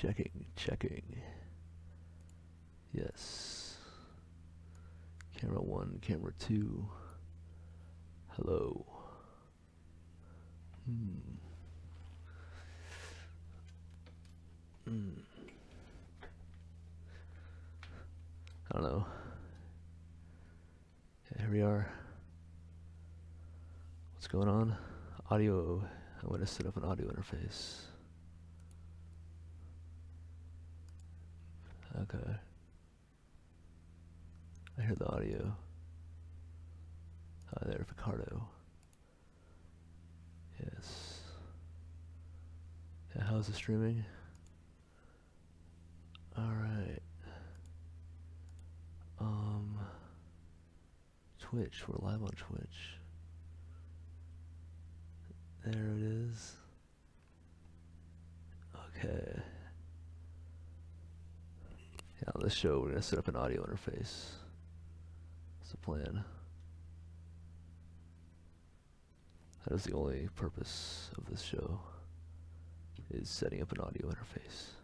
Checking. Yes. Camera 1, camera 2. Hello. I don't know. Okay, here we are. What's going on? Audio. I'm going to set up an audio interface. Okay. I hear the audio. There, Picardo. Yes. Yeah, how's the streaming? Alright. Twitch, we're live on Twitch. There it is. Okay. Yeah, on this show we're gonna set up an audio interface. That's the plan. That is the only purpose of this show, is setting up an audio interface.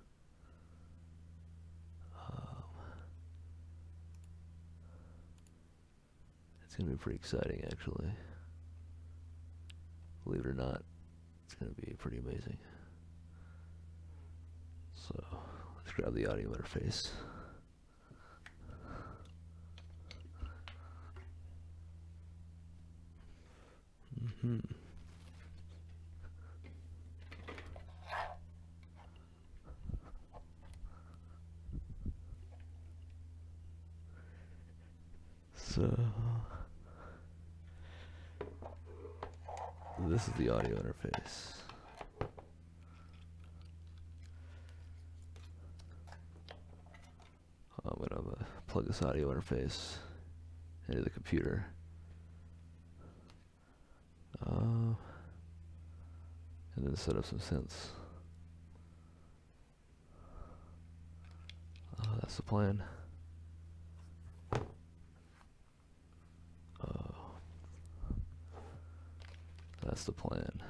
It's gonna be pretty exciting, actually. Believe it or not, it's gonna be pretty amazing. So, let's grab the audio interface. So, this is the audio interface. I'm gonna plug this audio interface into the computer. And then set up some synths. That's the plan. That's the plan.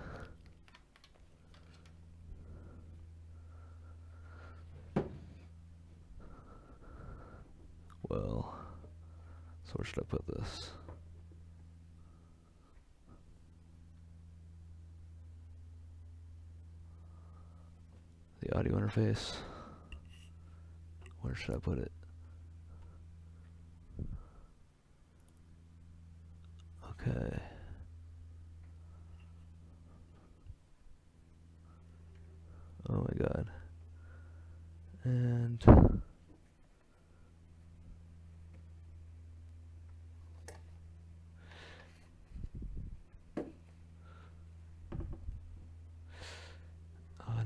Well, so where should I put this? The audio interface. Where should I put it? Okay. Oh my god. And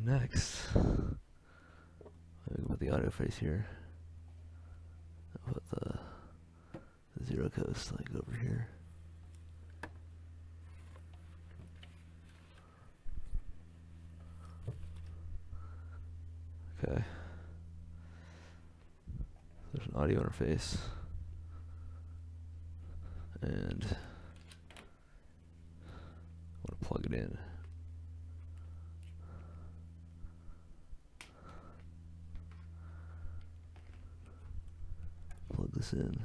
next, let me put the audio face here. I'll put the zero coast like over here. Okay. There's an audio interface. And I want to plug it in. Plug this in.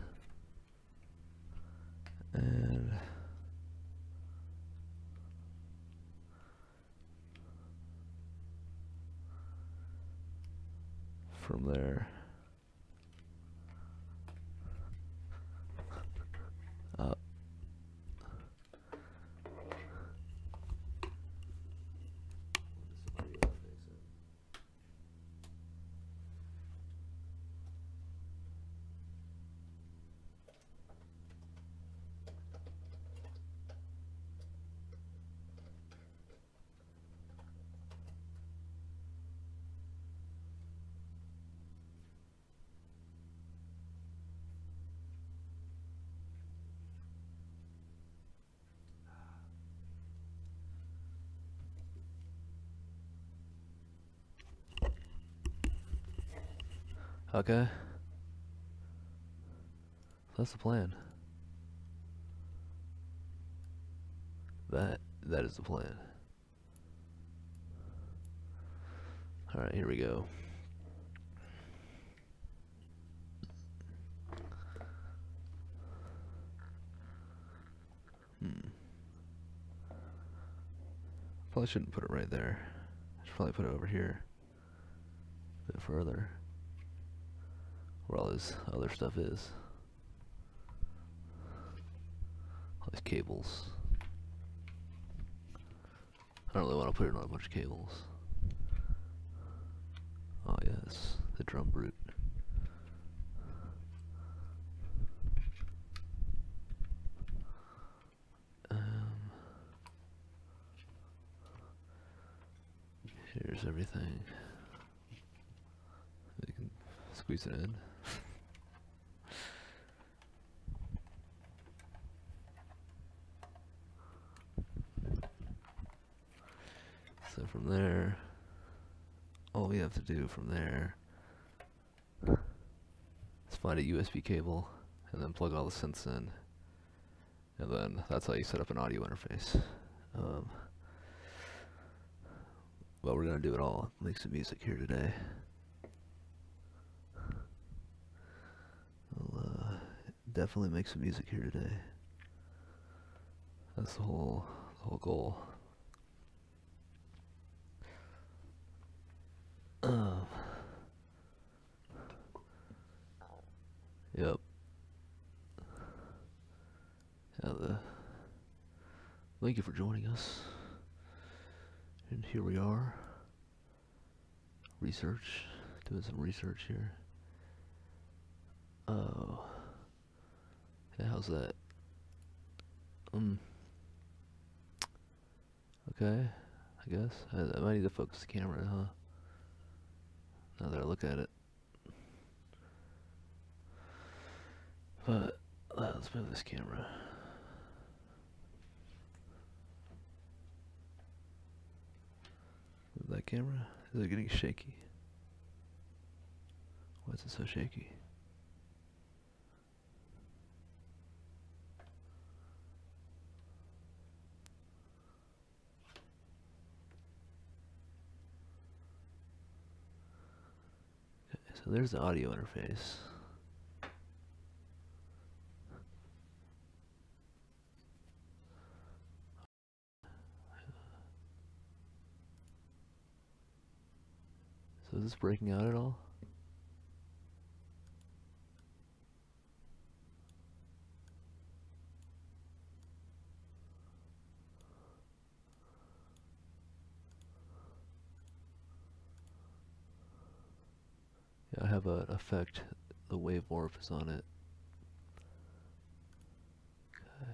And from there up. Okay. That's the plan. That is the plan. Alright, here we go. probably shouldn't put it right there. I should probably put it over here a bit further, where all this other stuff is. All these cables. I don't really want to put it on a bunch of cables. Oh yes, the drum brute. Here's everything. You can squeeze it in. So from there, all we have to do from there is find a USB cable and then plug all the synths in, and then that's how you set up an audio interface. But we're gonna do it all. Make some music here today. We'll definitely make some music here today. That's the whole goal. Yep. Thank you for joining us. And here we are. Doing some research here. Oh. Yeah, how's that? Okay, I guess. I might need to focus the camera, huh? Now that I look at it. But, let's move this camera. Move that camera? Is it getting shaky? Why is it so shaky? Okay, so there's the audio interface. So is this breaking out at all? Yeah, I have an effect. The wave warp is on it. Okay.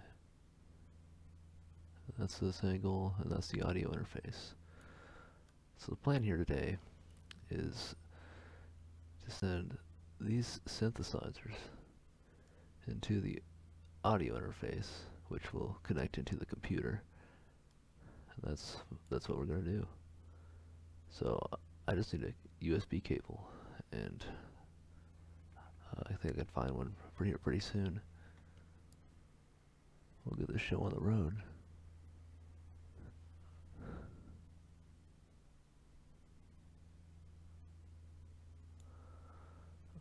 That's this angle, and that's the audio interface. So the plan here today is to send these synthesizers into the audio interface, which will connect into the computer. And that's what we're gonna do. So I just need a USB cable, and I think I can find one for here pretty soon. We'll get this show on the road.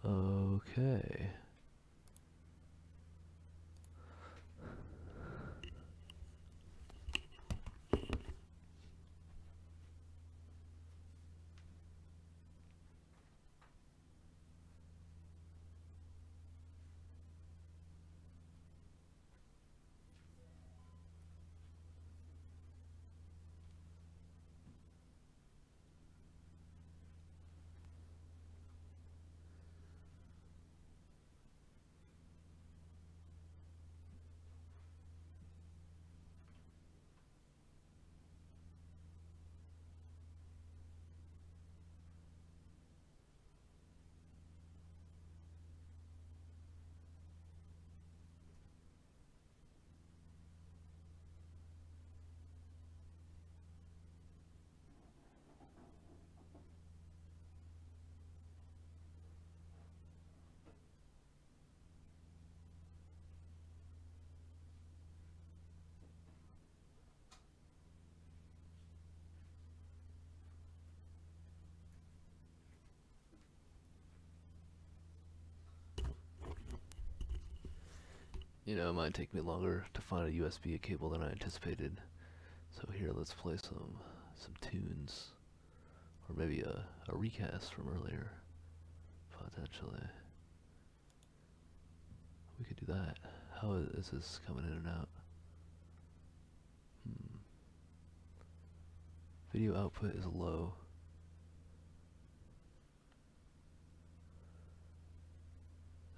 Okay. You know, it might take me longer to find a USB cable than I anticipated. So here, let's play some some tunes, or maybe a recast from earlier, potentially. We could do that. How is this coming in and out? Video output is low.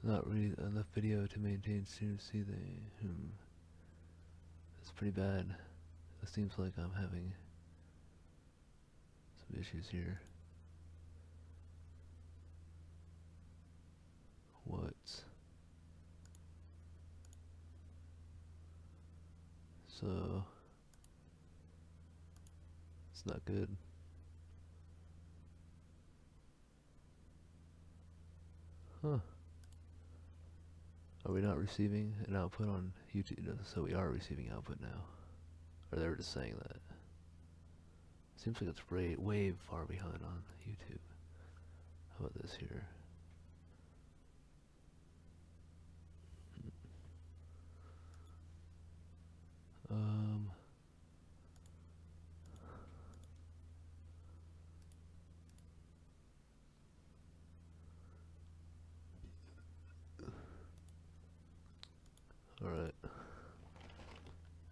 Not really enough video to maintain students see the That's pretty bad. It seems like I'm having some issues here. What? So it's not good. Huh. Are we not receiving an output on YouTube? No, so we are receiving output now. Or they were just saying that. Seems like it's way far behind on YouTube. How about this here? Alright.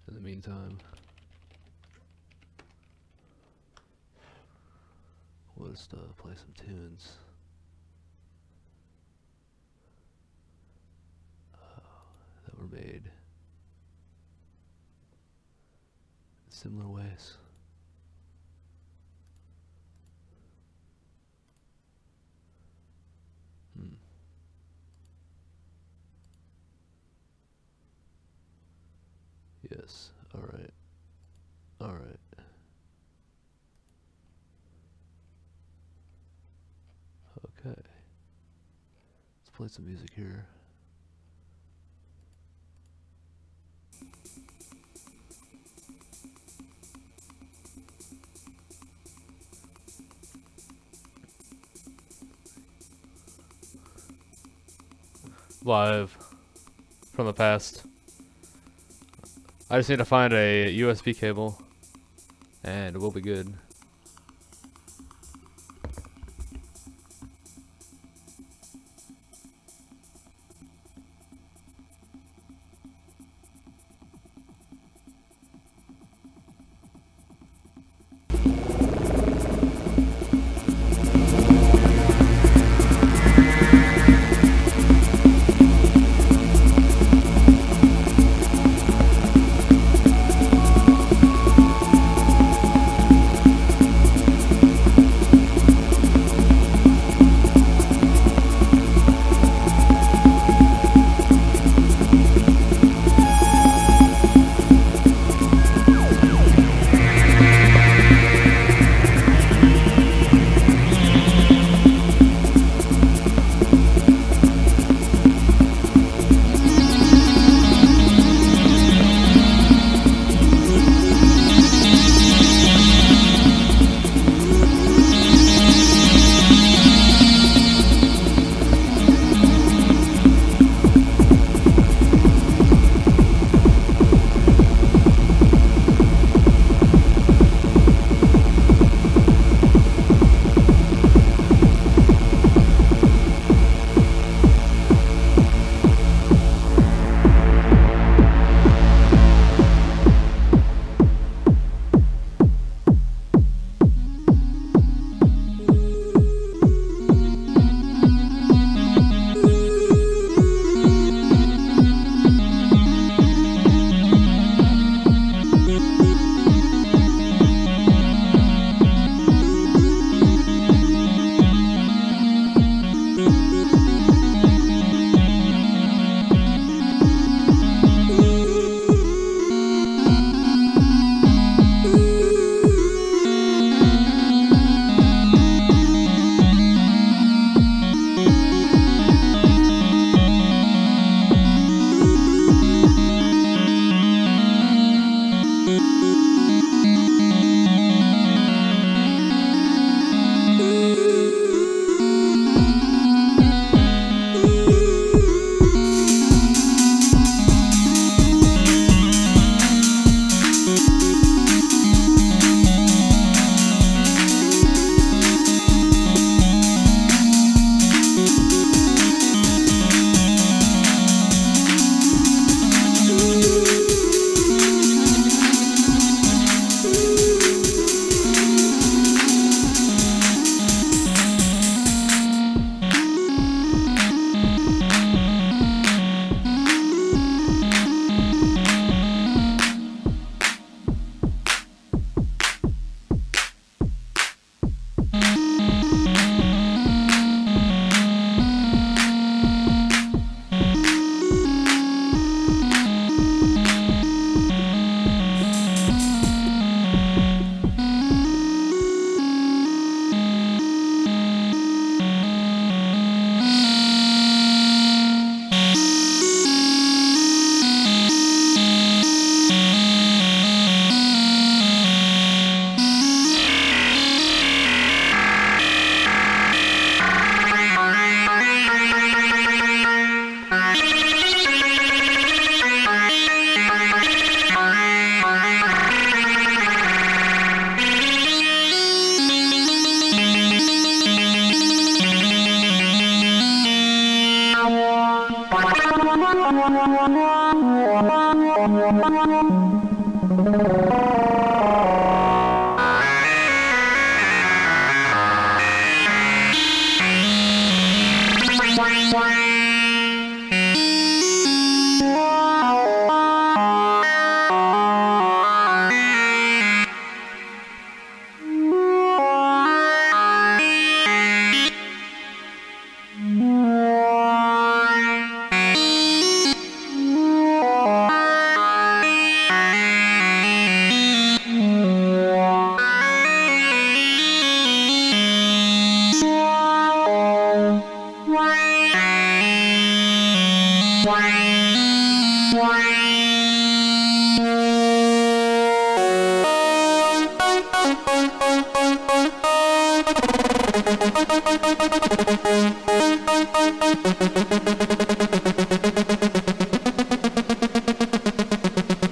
In the meantime, we'll just play some tunes. That were made in similar ways. Yes, alright. Alright. Okay. Let's play some music here. Live from the past. I just need to find a USB cable and we'll be good.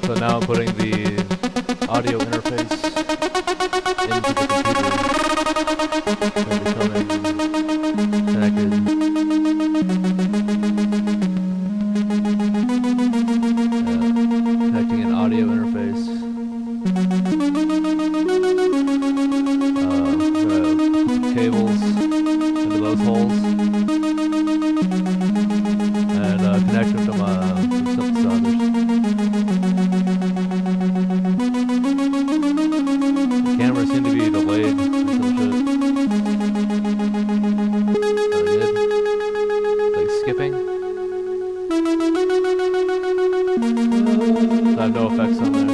So now I'm putting the audio interface into the computer. So becoming connected. Connecting an audio interface. Put cables into those holes and connect them to my synthesizers. The cameras seem to be delayed or some shit. Good. Like skipping. So I have no effects on there.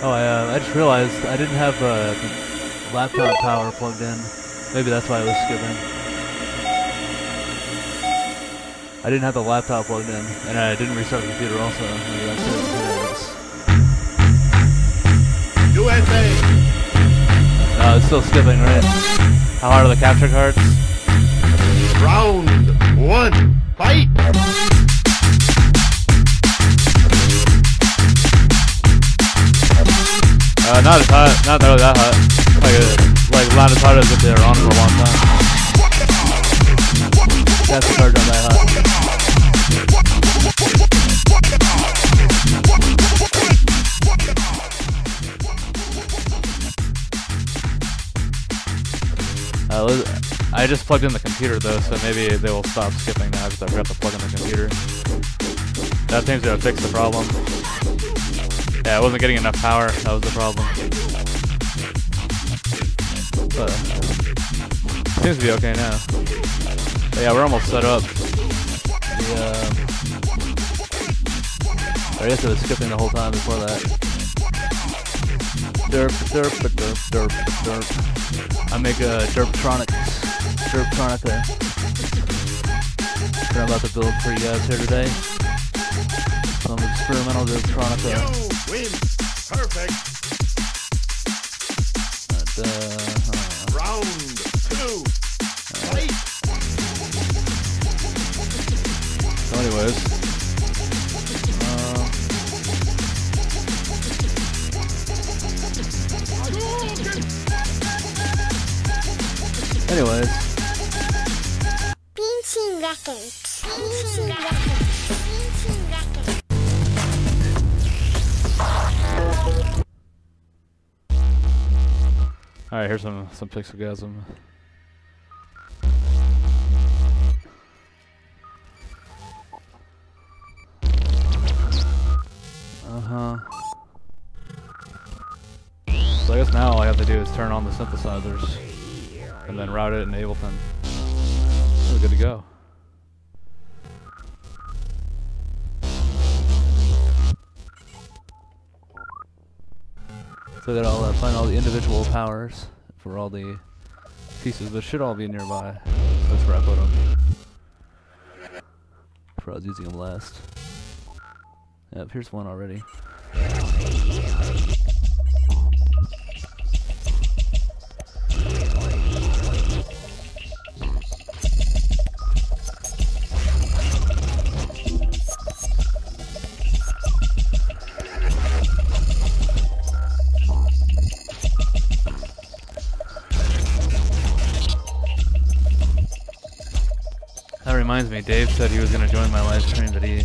Oh, I just realized I didn't have the laptop power plugged in. Maybe that's why I was skipping. I didn't have the laptop plugged in, and I didn't restart the computer also. Maybe that's it. USA! No, it's still skipping, right? How hard are the capture cards? Round 1, fight! Not as hot, not really that hot. Like not as hot as if they were on for a long time. Capture cards aren't that hot. I just plugged in the computer though, so maybe they will stop skipping now because I forgot to plug in the computer. That seems to have fixed the problem. Yeah, I wasn't getting enough power, that was the problem. But seems to be okay now. But yeah, we're almost set up. I guess it was skipping the whole time before that. Derp, derp, derp, derp, derp. I make a derptronica that I'm about to build for you guys here today. Some experimental derptronica. You win. Perfect. Round 2. Fight. So anyways. Pinching records. Pinching records. Pinching records. Alright, here's some pixelgasm. So I guess now all I have to do is turn on the synthesizers and then route it in Ableton. We're good to go. So I gotta find all the individual powers for all the pieces, but should all be nearby. That's where I put them. Where I was using them last. Yep, here's one already. That reminds me, Dave said he was going to join my live stream. Did he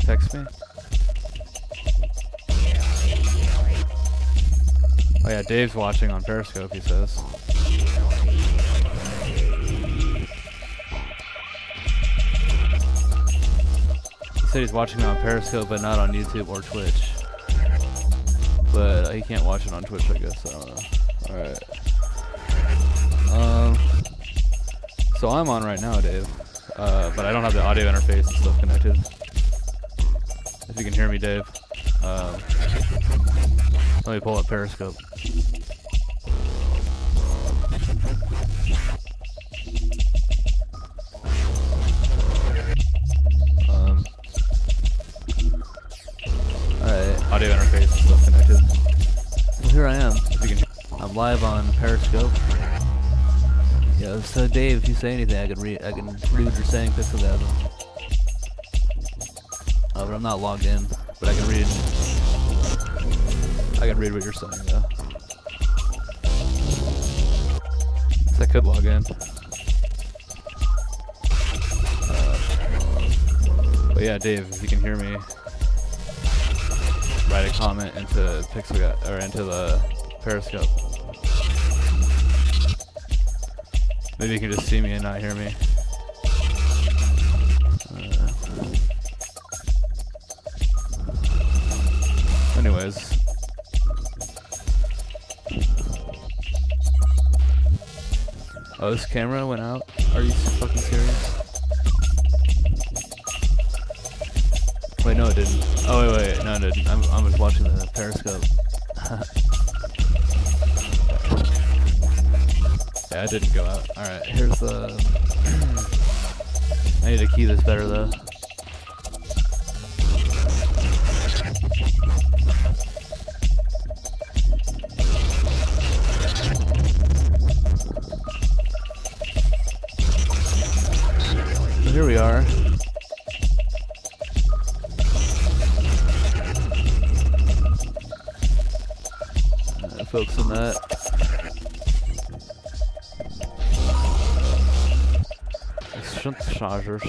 text me? Oh yeah, Dave's watching on Periscope, he says. He said he's watching it on Periscope, but not on YouTube or Twitch. But he can't watch it on Twitch, I guess. I don't know. Alright. So I'm on right now, Dave. But I don't have the audio interface and stuff connected. If you can hear me, Dave. Let me pull up Periscope. Alright, audio interface and stuff connected. Well, here I am. If you can, I'm live on Periscope. Yeah, so Dave, if you say anything, I can read what you're saying, pixelgasm. But I'm not logged in, but I can read what you're saying though. So I could log in. But yeah, Dave, if you can hear me, write a comment into into the Periscope. Maybe you can just see me and not hear me. Anyways. Oh, this camera went out? Are you fucking serious? Wait, no it didn't. Oh, wait, no it didn't. I'm just watching the Periscope. Yeah, I didn't go out. Alright, here's the... I need to key this better though. So here we are. Focus on that. Synthesizers.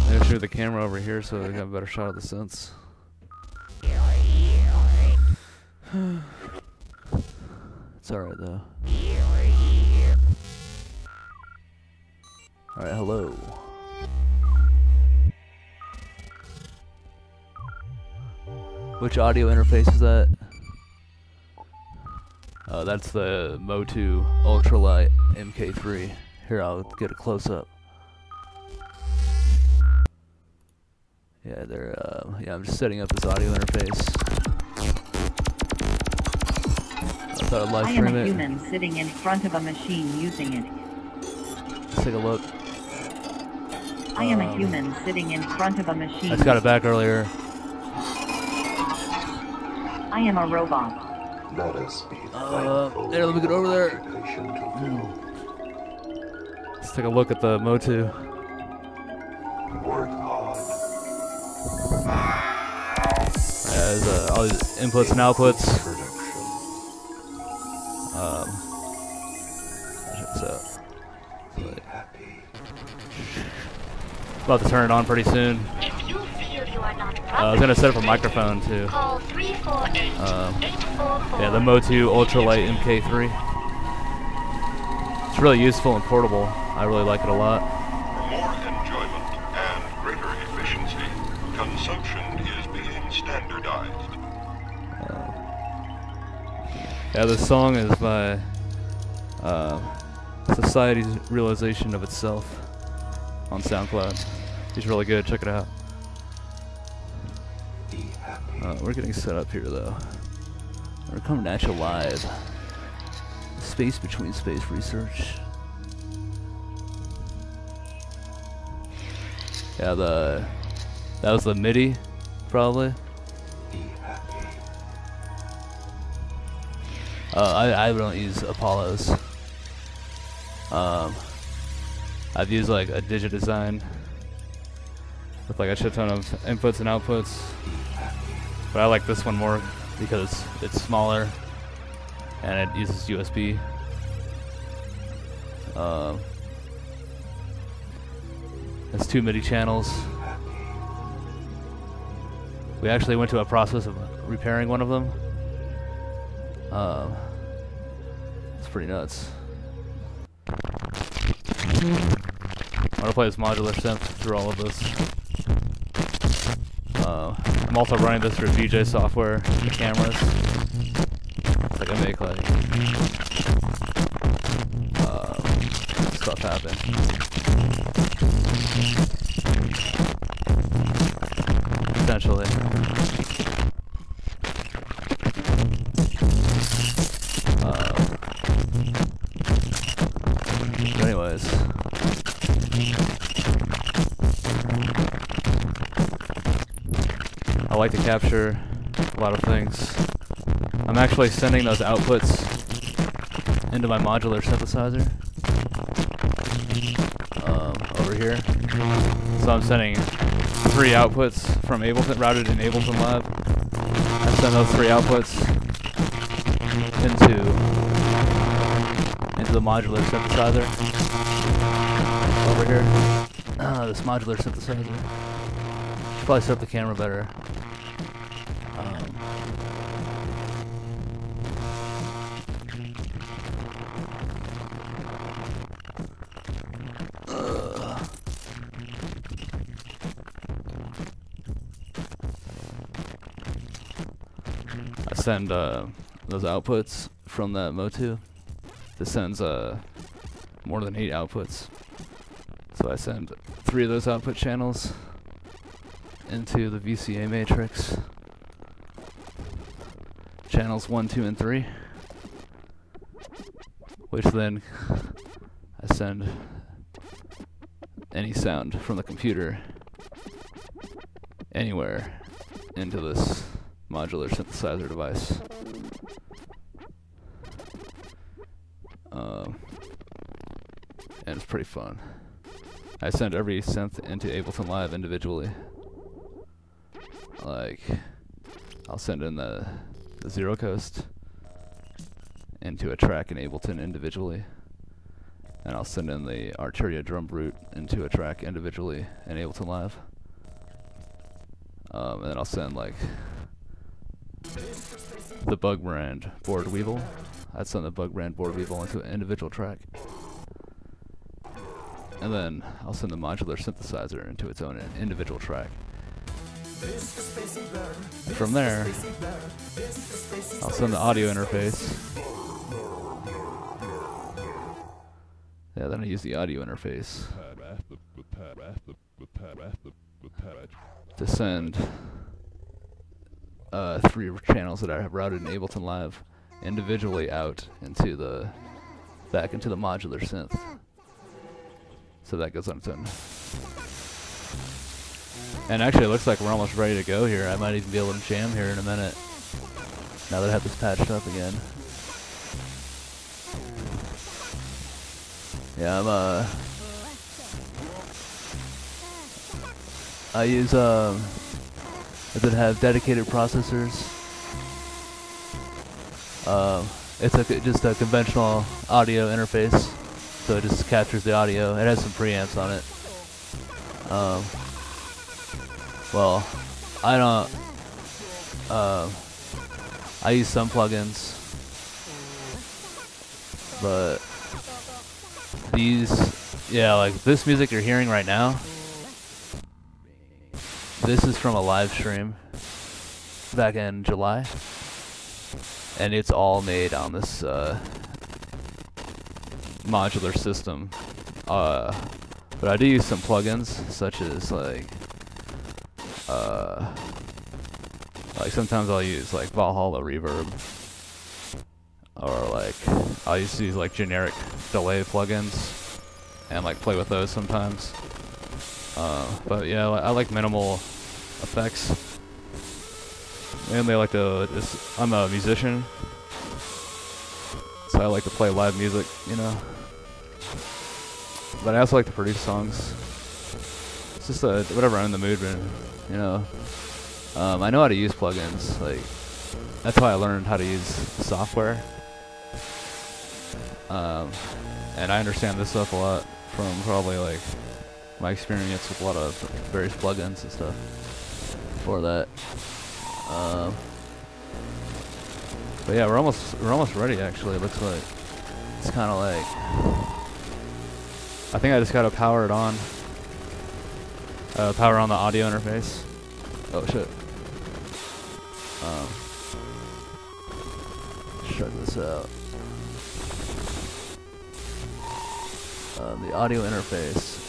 Maybe shoot the camera over here so they have a better shot of the synths. It's alright though. Alright, hello. Which audio interface is that? Oh, that's the Motu Ultralight MK3. Here, I'll get a close-up. Yeah, yeah, I'm just setting up this audio interface. I thought I'd live stream it. I am a human sitting in front of a machine using it. Let's take a look. I am a human sitting in front of a machine. I just got it back earlier. I am a robot. Let us be there, let me get over there. Let's take a look at the Motu. Work hard. There's all these inputs and outputs. So, Be happy. about to turn it on pretty soon. If you feel you are not I was gonna set up a microphone too. call 348-844. Yeah, the Motu Ultralight MK3. It's really useful and portable. I really like it a lot. For more enjoyment and greater efficiency, consumption is being standardized. Yeah, this song is by Society's Realization of Itself on SoundCloud. He's really good. Check it out. Be happy. We're getting set up here though. We're coming at you live. Space Between Space Research. Yeah, that was the MIDI, probably. Be happy. I don't use Apollos. I've used like a Digidesign with like a shit ton of inputs and outputs, but I like this one more because it's smaller and it uses USB. It's 2 MIDI channels. We actually went to a process of repairing one of them. It's pretty nuts. I'm gonna play this modular synth through all of this. I'm also running this through VJ software, the cameras. It's like I make like stuff happen. Essentially. But anyways. I like to capture a lot of things. I'm actually sending those outputs into my modular synthesizer over here. So I'm sending 3 outputs from Ableton, routed in Ableton Lab. I send those 3 outputs into the modular synthesizer over here. This modular synthesizer. Should probably set up the camera better. I send those outputs from that Motu. This sends more than 8 outputs. So I send 3 of those output channels into the VCA matrix. channels 1, 2, and 3, which then I send any sound from the computer anywhere into this modular synthesizer device. And it's pretty fun. I send every synth into Ableton Live individually. Like, I'll send in the Zero Coast into a track in Ableton individually, and I'll send in the Arturia drum brute into a track individually in Ableton Live. And then I'll send like the Bug Brand Board Weevil. I'd send the Bug Brand Board Weevil into an individual track. And then I'll send the modular synthesizer into its own individual track. From there, I'll send the audio interface. Yeah, then I use the audio interface to send 3 channels that I have routed in Ableton Live individually out into the back into the modular synth. So that goes on its own. And actually, it looks like we're almost ready to go here. I might even be able to jam here in a minute, now that I have this patched up again. Yeah, I use, does it have dedicated processors? It's just a conventional audio interface. So it just captures the audio. It has some preamps on it. Well, I don't. I use some plugins, but these, yeah, like this music you're hearing right now, this is from a live stream back in July, and it's all made on this modular system. But I do use some plugins, such as like sometimes I'll use like Valhalla Reverb, or like I'll use like generic delay plugins and like play with those sometimes. But yeah, I like minimal effects. Mainly I like to I'm a musician, so I like to play live music, you know. But I also like to produce songs. It's just whatever I'm in the mood in, you know. I know how to use plugins. Like, that's how I learned how to use software. And I understand this stuff a lot from probably like my experience with a lot of various plugins and stuff for that. But yeah, we're almost ready. Actually, it looks like it's kind of like, I think I just gotta power it on. Power on the audio interface. Oh shit. Check this out. The audio interface.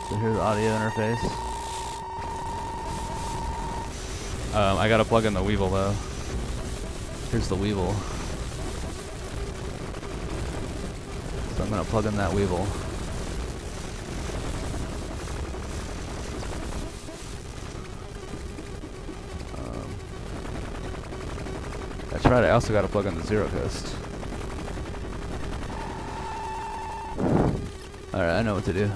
So here's the audio interface. I gotta plug in the Weevil though. Here's the Weevil. So I'm gonna plug in that Weevil. That's right, I also gotta plug in the Zero Coast. Alright, I know what to do.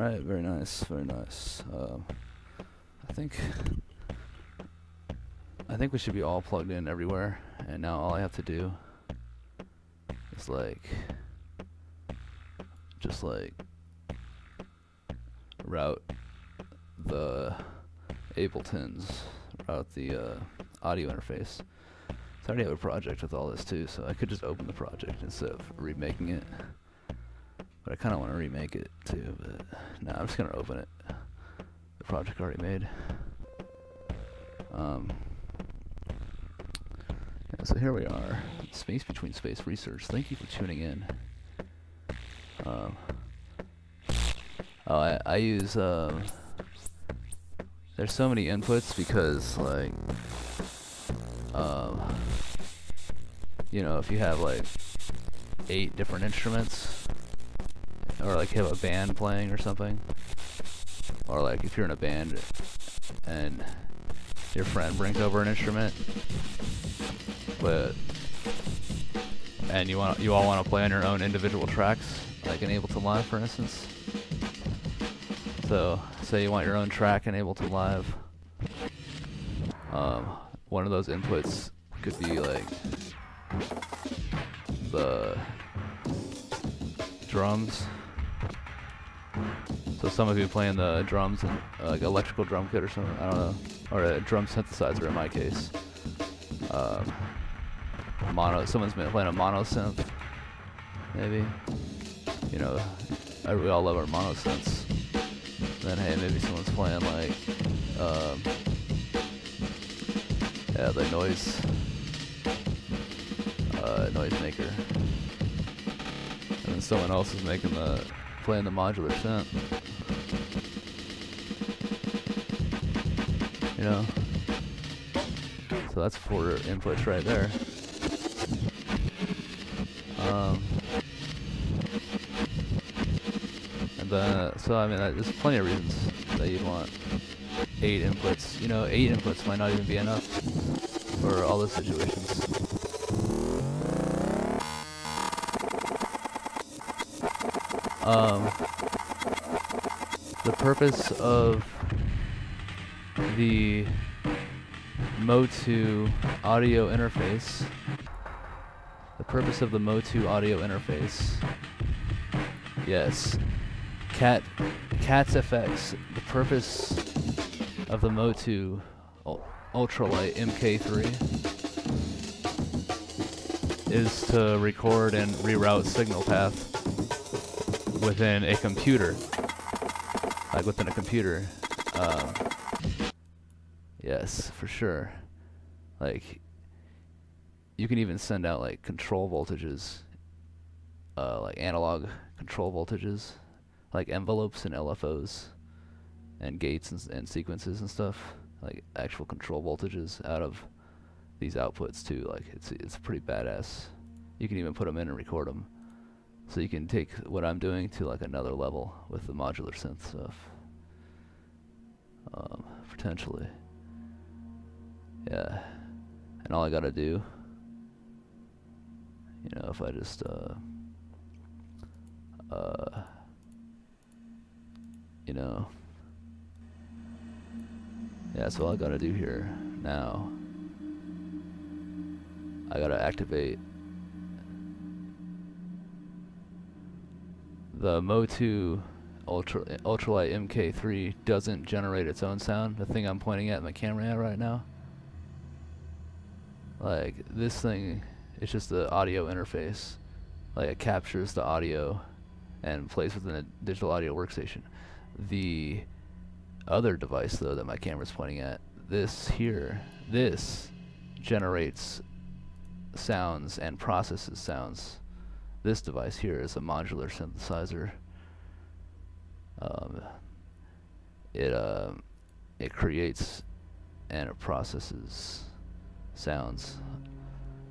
Alright, very nice, very nice. I think we should be all plugged in everywhere, and now all I have to do is just route the Abletons, route the audio interface. So I already have a project with all this too, so I could just open the project instead of remaking it. But I kind of want to remake it too, but no, I'm just going to open it. The project already made. Yeah, so here we are, Space Between Space Research. Thank you for tuning in. I use, there's so many inputs because, like, you know, if you have, like, 8 different instruments, or, like, you have a band playing or something, or, like, if you're in a band and your friend brings over an instrument, and you all want to play on your own individual tracks, like in Ableton Live, for instance. So, say you want your own track in Ableton Live. One of those inputs could be like the drums. So some of you playing the drums and like electrical drum kit or something, I don't know, or a drum synthesizer in my case. Someone's been playing a mono synth, maybe. You know, we all love our mono synths. Then hey, maybe someone's playing like, yeah, the noise maker. And then someone else is playing the modular synth. You know? So that's 4 inputs right there. And then, so I mean, there's plenty of reasons that you'd want 8 inputs. You know, 8 inputs might not even be enough for all the situations. The purpose of the Mo2 audio interface. Yes. Cat's FX. The purpose of the Mo2 Ultralight MK3 is to record and reroute signal path within a computer. Like within a computer. Yes, for sure. Like, you can even send out like control voltages, like analog control voltages, like envelopes and LFOs, and gates and sequences and stuff, like actual control voltages out of these outputs too. Like it's pretty badass. You can even put them in and record them, so you can take what I'm doing to like another level with the modular synth stuff. Potentially. Yeah, and all I gotta do, you know, if I just you know, yeah, so all I gotta do here now, I gotta activate the Mo2 Ultralight MK3 doesn't generate its own sound. The thing I'm pointing at my camera at right now, like this thing, it's just the audio interface. Like it captures the audio and plays within a digital audio workstation. The other device though that my camera's pointing at, this here, this generates sounds and processes sounds. This device here is a modular synthesizer. It creates and it processes sounds.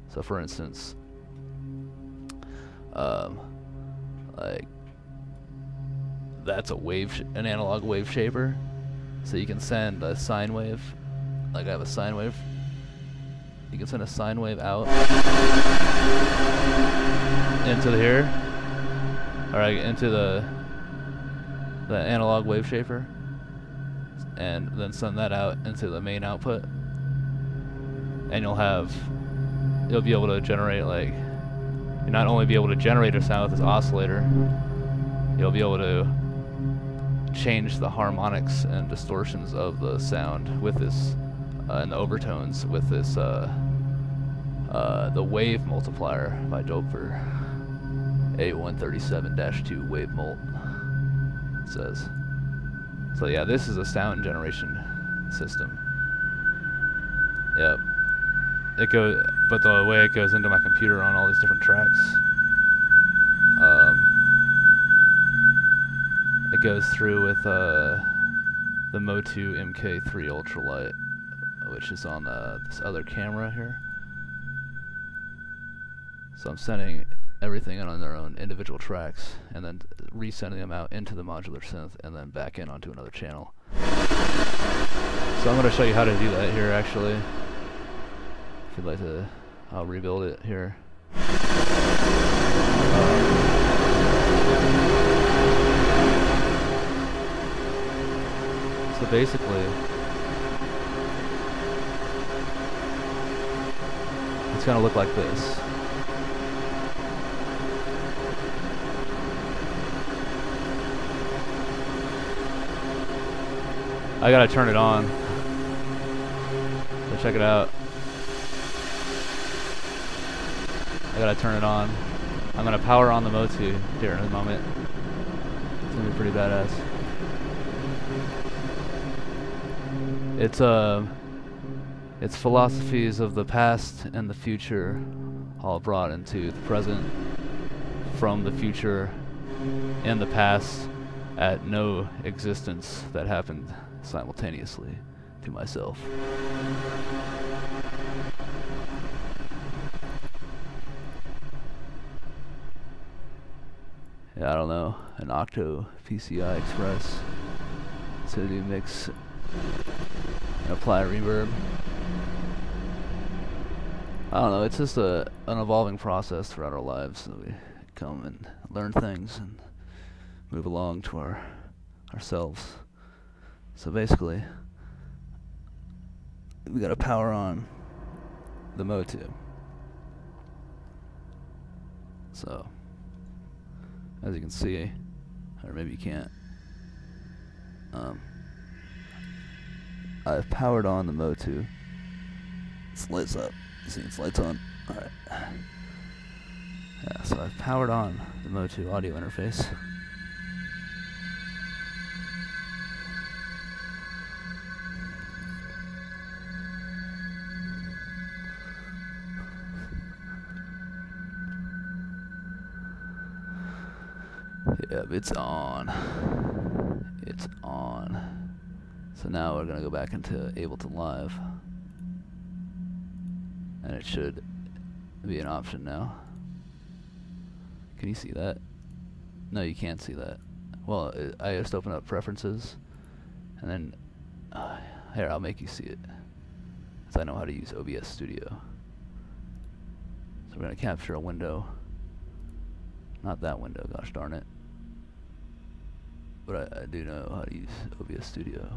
So for instance, like that's an analog wave shaper, so you can send a sine wave, like I have a sine wave, you can send a sine wave out into here, or into the the analog wave shaper, and then send that out into the main output, and you'll be able to generate, like, you'll not only be able to generate a sound with this oscillator, you'll be able to change the harmonics and distortions of the sound with this, and the overtones with this, the wave multiplier by Doper, A137-2 wave mult, it says. So yeah, this is a sound generation system. Yep. But the way it goes into my computer on all these different tracks, it goes through with the Motu MK3 Ultralight, which is on this other camera here. So I'm sending everything in on their own individual tracks, and then resending them out into the modular synth, and then back in onto another channel. So I'm going to show you how to do that here, actually. If you'd like to, I'll rebuild it here. So basically, it's going to look like this. I gotta turn it on. So check it out. I gotta turn it on. I'm gonna power on the Motu here in a moment. It's gonna be pretty badass. It's philosophies of the past and the future all brought into the present from the future and the past at no existence that happened simultaneously to myself. Yeah, I don't know, an Octo PCI Express to do mix and apply reverb. I don't know, it's just an evolving process throughout our lives, so we come and learn things and move along to ourselves. So basically, we gotta power on the Motu. So, as you can see, or maybe you can't, I've powered on the Motu. It's lights up. You see, it's lights on. Alright. Yeah, so I've powered on the Motu audio interface. Yep, it's on. It's on. So now we're gonna go back into Ableton Live, and it should be an option now. Can you see that? No, you can't see that. Well, I just open up preferences, and then here, I'll make you see it, because I know how to use OBS Studio. So we're gonna capture a window. Not that window, gosh darn it. But I do know how to use OBS Studio.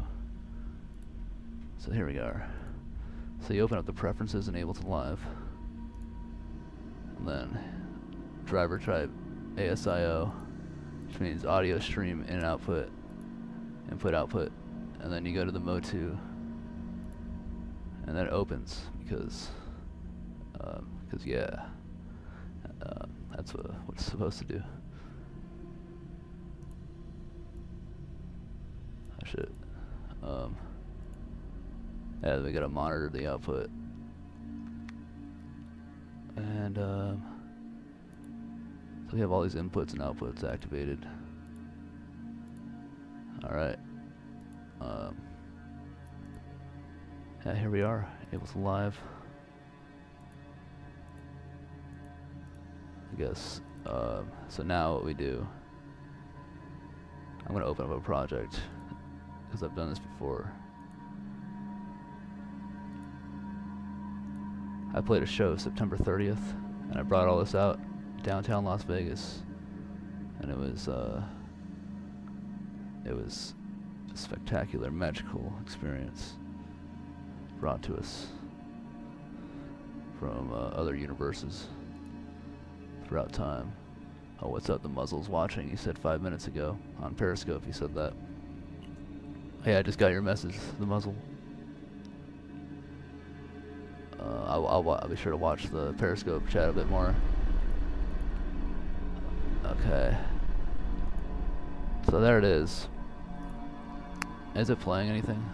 So here we are. So you open up the preferences in Ableton Live, and then driver type ASIO, which means audio stream in and output, input output, and then you go to the Motu, and then it opens because yeah, that's what it's supposed to do. I should. Yeah, we gotta monitor the output, and so we have all these inputs and outputs activated. All right. Yeah, here we are, Ableton Live. I guess. So now what we do, I'm gonna open up a project because I've done this before. I played a show September 30th, and I brought all this out downtown Las Vegas, and it was it was a spectacular, magical experience brought to us from other universes throughout time. Oh, what's up? The muzzle's watching. He said 5 minutes ago on Periscope. He said that. Hey, I just got your message. The muzzle. I'll be sure to watch the Periscope chat a bit more. Okay. So there it is. Is it playing anything?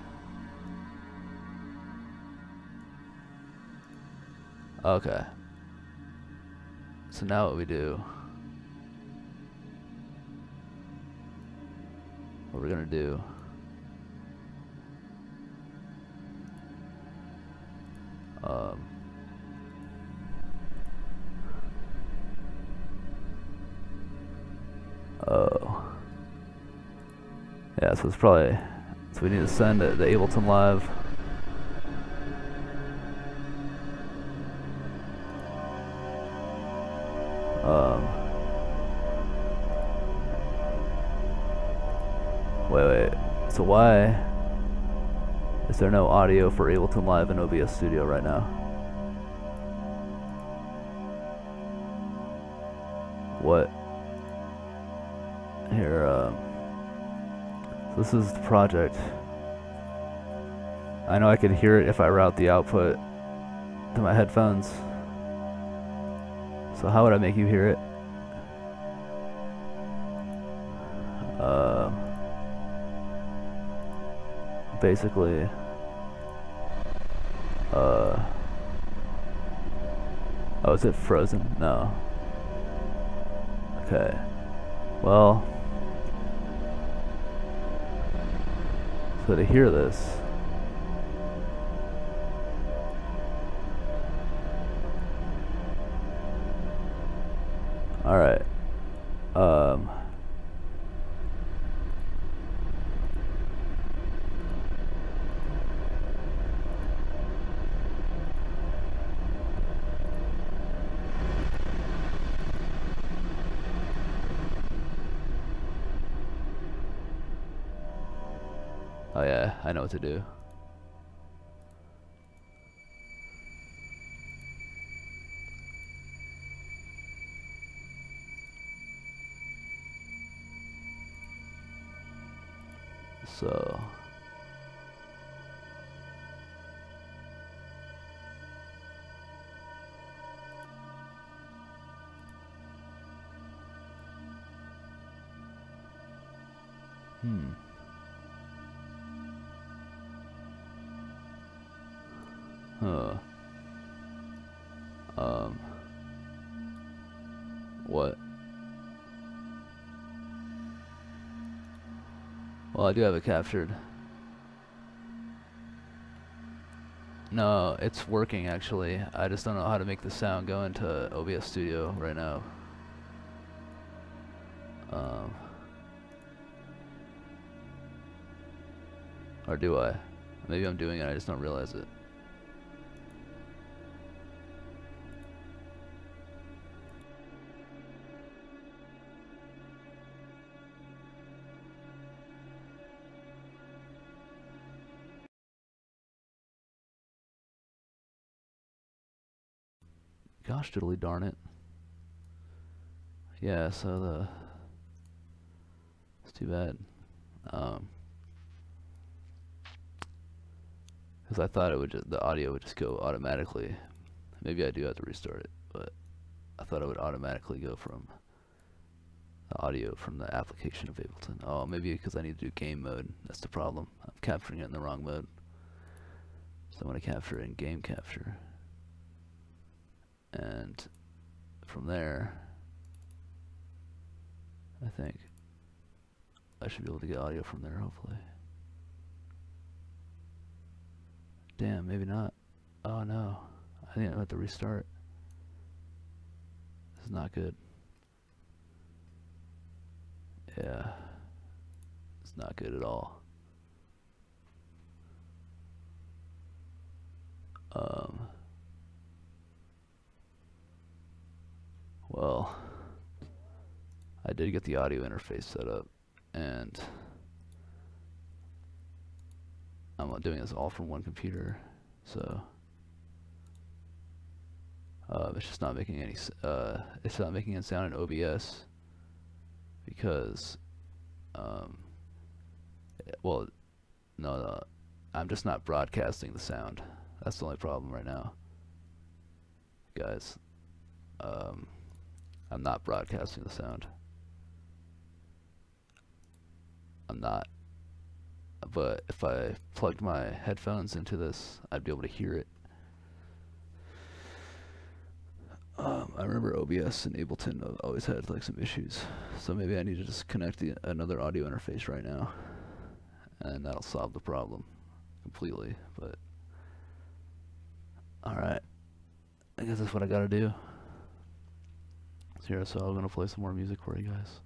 Okay. So now what we do, what we're gonna do, oh, yeah, so it's probably, so we need to send the Ableton Live. Wait, so why is there no audio for Ableton Live in OBS Studio right now? What? Here, so this is the project. I know I could hear it if I route the output to my headphones. So how would I make you hear it? Basically, oh, is it frozen? No. Okay. Well, so to hear this, all right. Oh yeah, I know what to do. So what? Well, I do have it captured. No, it's working actually. I just don't know how to make the sound go into OBS Studio right now. Or do I? Maybe I'm doing it, I just don't realize it. Gosh diddly darn it. Yeah, so it's too bad. Because I thought it would the audio would just go automatically. Maybe I do have to restart it, but I thought it would automatically go from the audio from the application of Ableton. Oh, maybe because I need to do game mode. That's the problem. I'm capturing it in the wrong mode. So I'm going to capture it in game capture. And from there, I think I should be able to get audio from there, hopefully. Damn, maybe not. Oh no, I think I have to restart. This is not good. Yeah, it's not good at all. Well, I did get the audio interface set up, and I'm doing this all from one computer, so it's just not making any. It's not making it sound in OBS because, well, no, I'm just not broadcasting the sound. That's the only problem right now, guys. I'm not broadcasting the sound. I'm not. But if I plugged my headphones into this, I'd be able to hear it. I remember OBS and Ableton always had like some issues, so maybe I need to just connect another audio interface right now, and that'll solve the problem completely. But alright, I guess that's what I gotta do. So I'm gonna play some more music for you guys.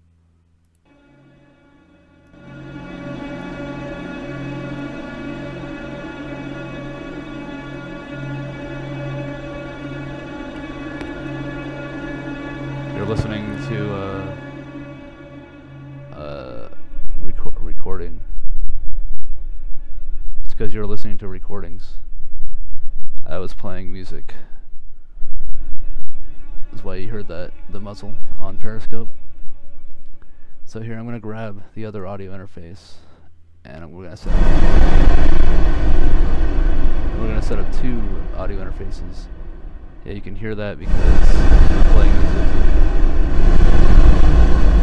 You're listening to recording. It's because you're listening to recordings. I was playing music. That's why you heard that, the muzzle on Periscope. So here I'm going to grab the other audio interface, and we're going to set up two audio interfaces. Yeah, you can hear that because I'm playing music.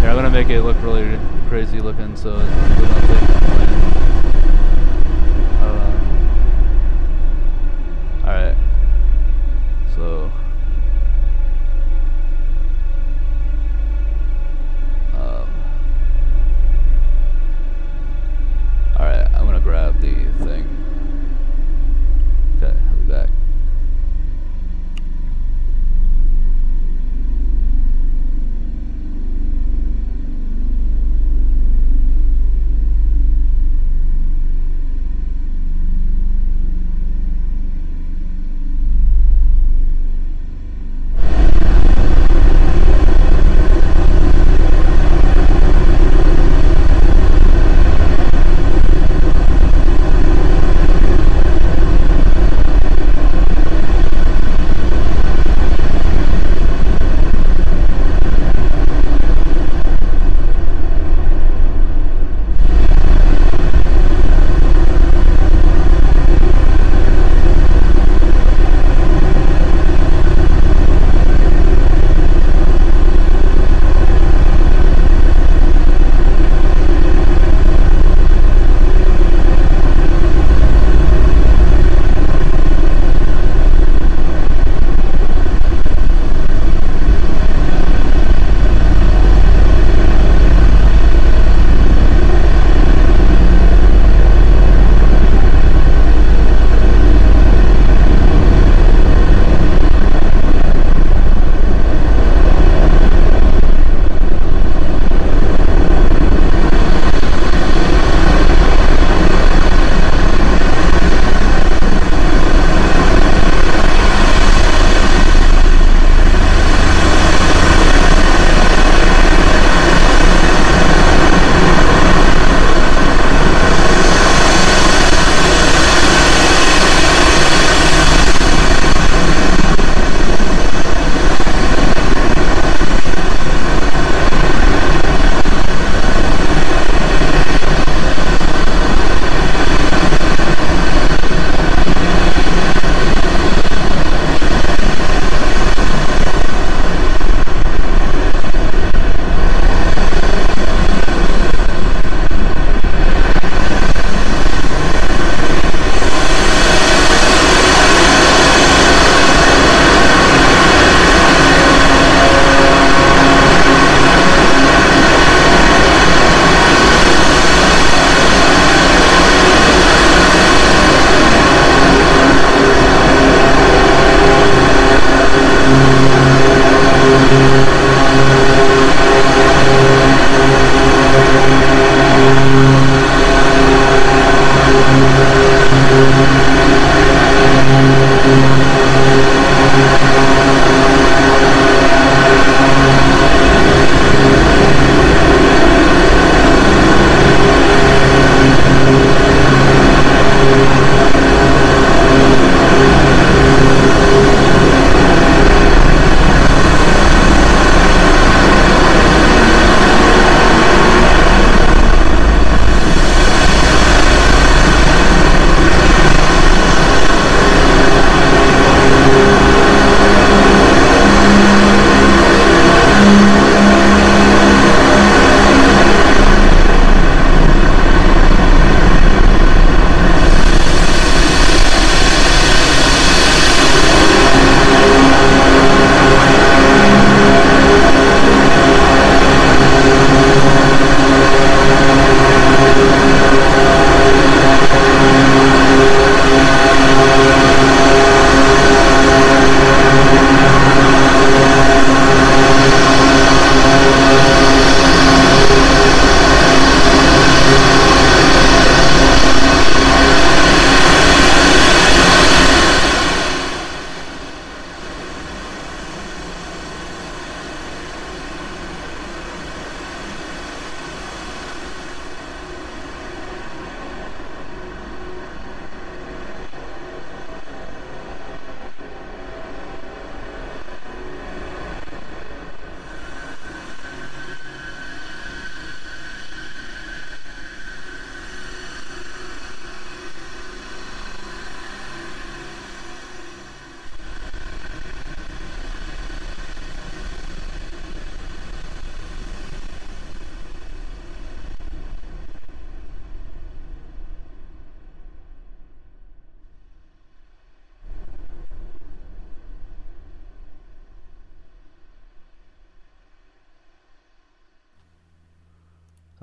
Here, I'm going to make it look really crazy looking so it doesn't think I'm playing. Alright. So alright, I'm gonna grab the thing. Okay, I'll be back.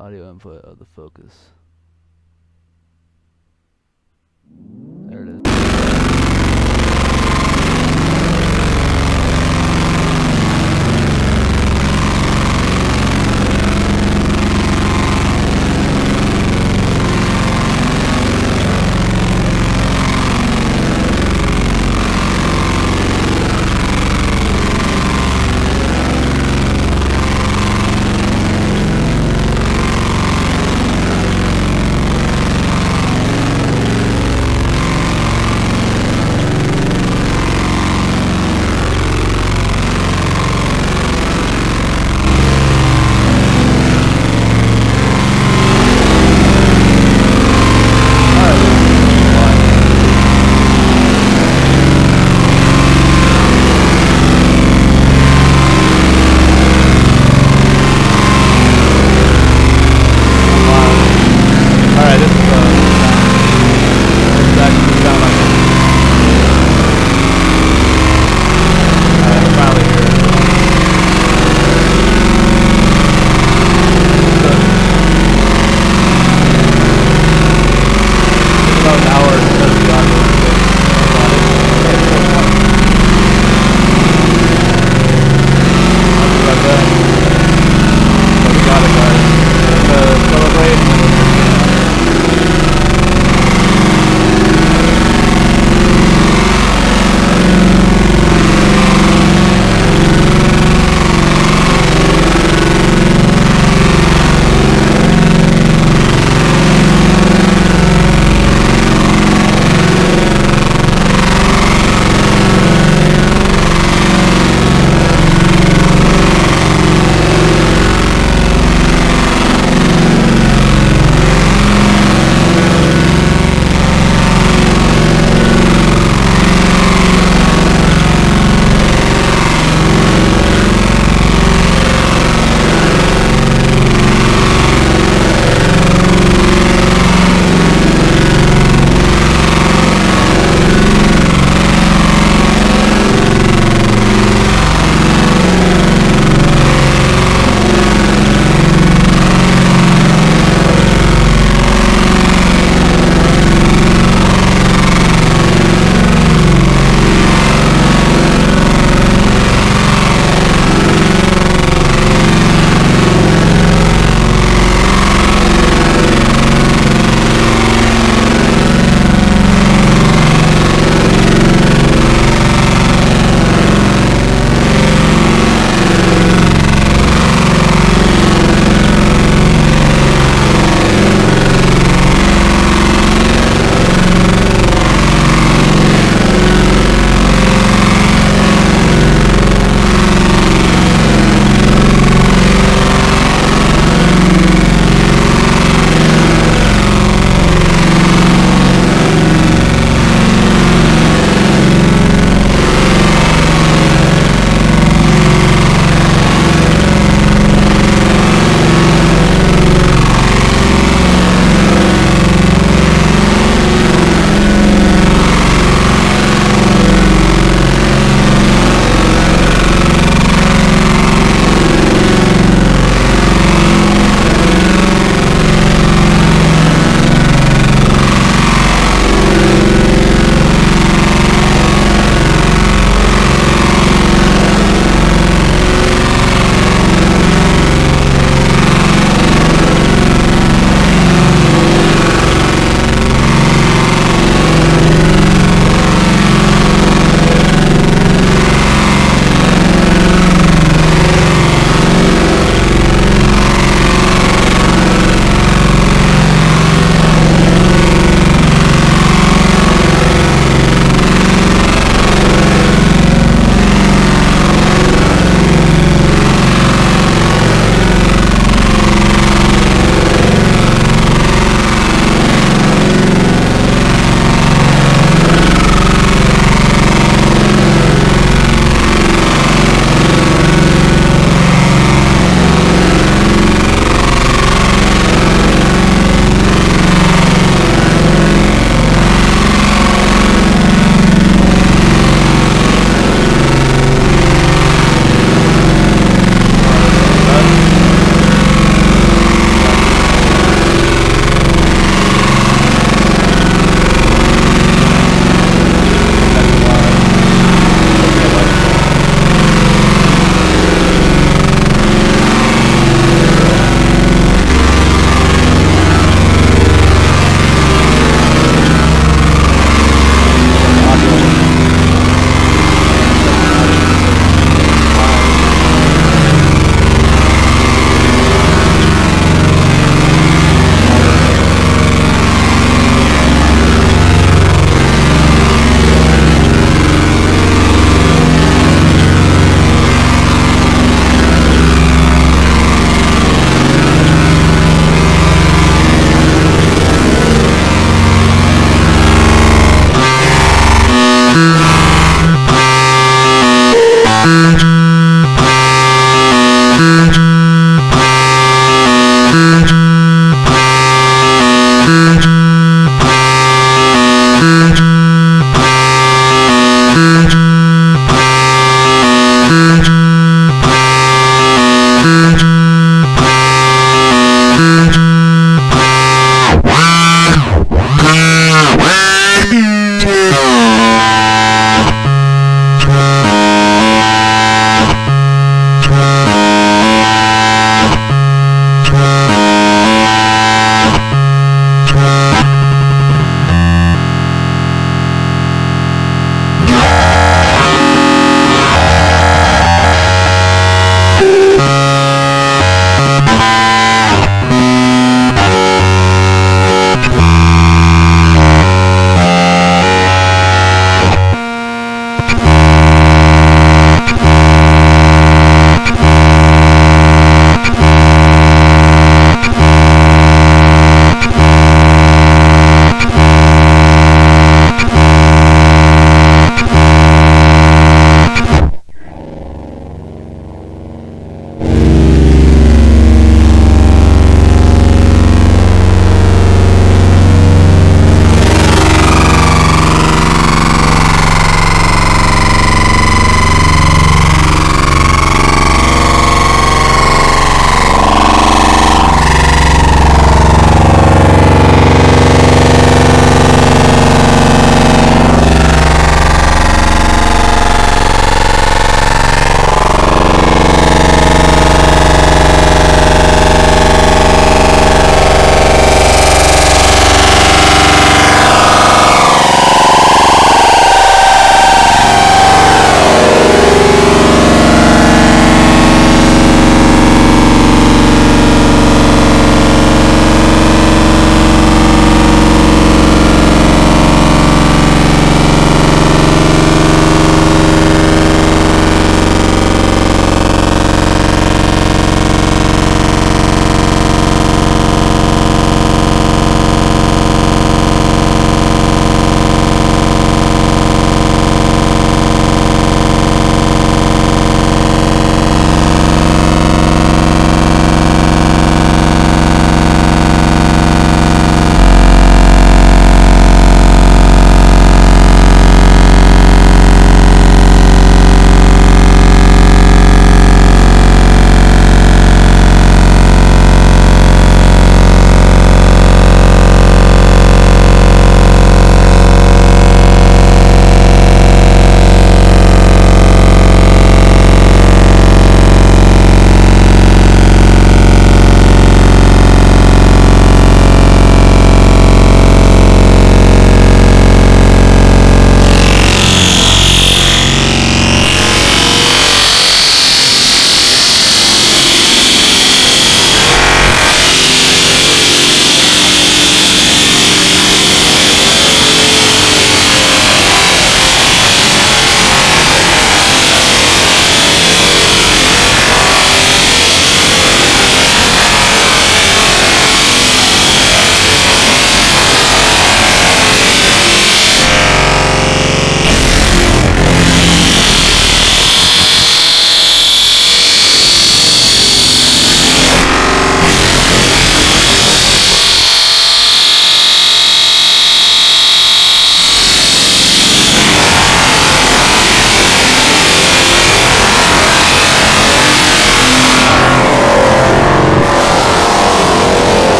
audio input of the focus. There it is.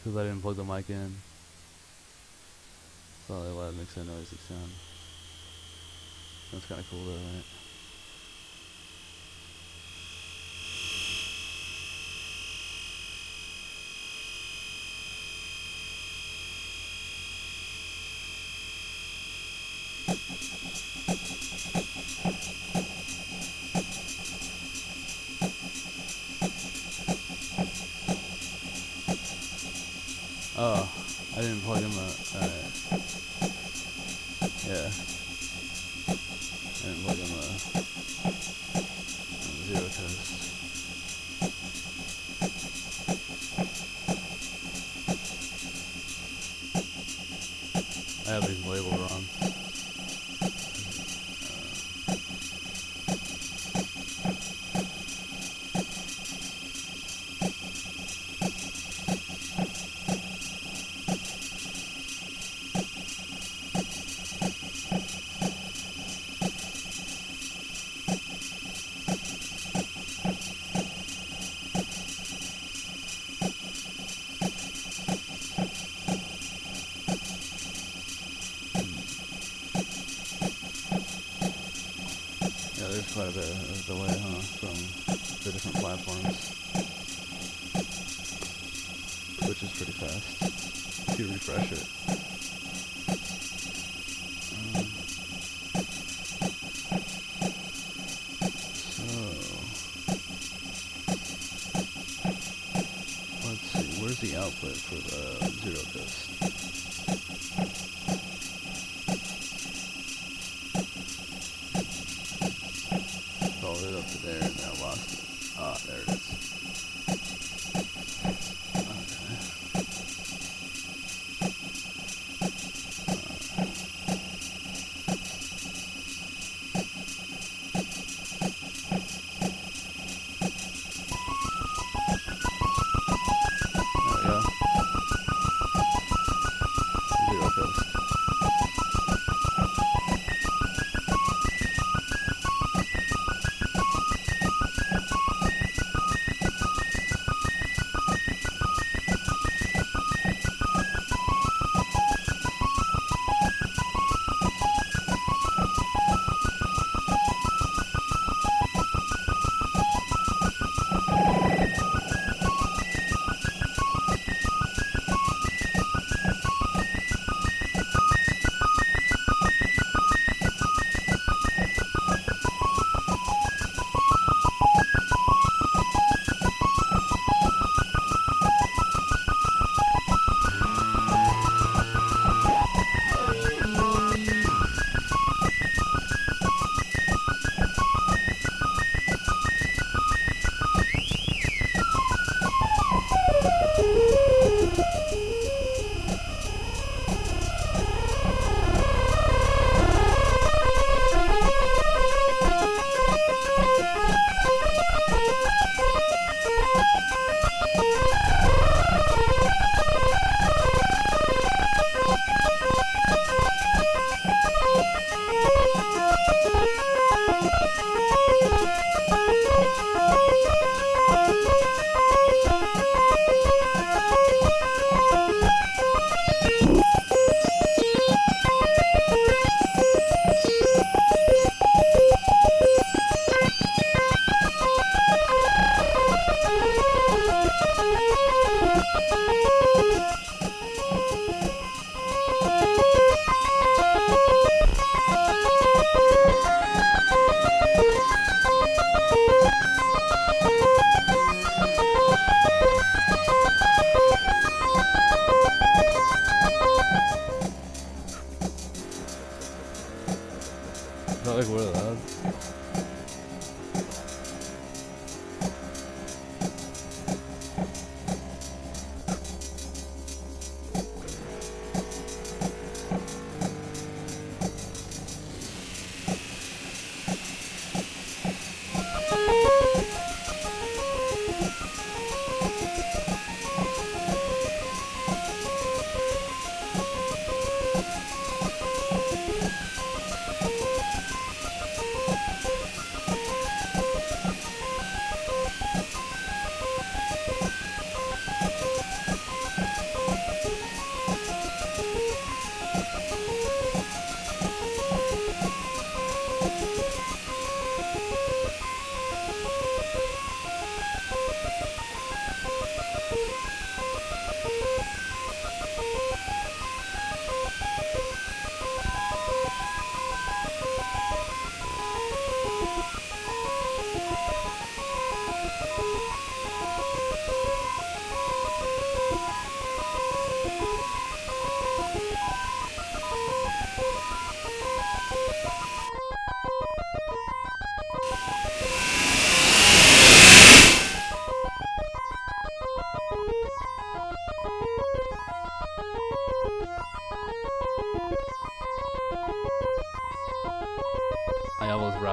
because I didn't plug the mic in. Probably why it makes that noisy sound. That's kind of cool though, right? Oh, I didn't plug in the, alright. Yeah. I didn't plug in the zero test. I have these labeled wrong. There's quite a bit of delay, huh, from the different platforms, which is pretty fast if you refresh it. So, let's see, where's the output for the zero test? Followed it up to there and now lost it. Ah, there it is. There we go.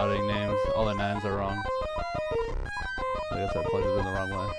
routing names. All the 9s are wrong. I guess I plugged it in the wrong way.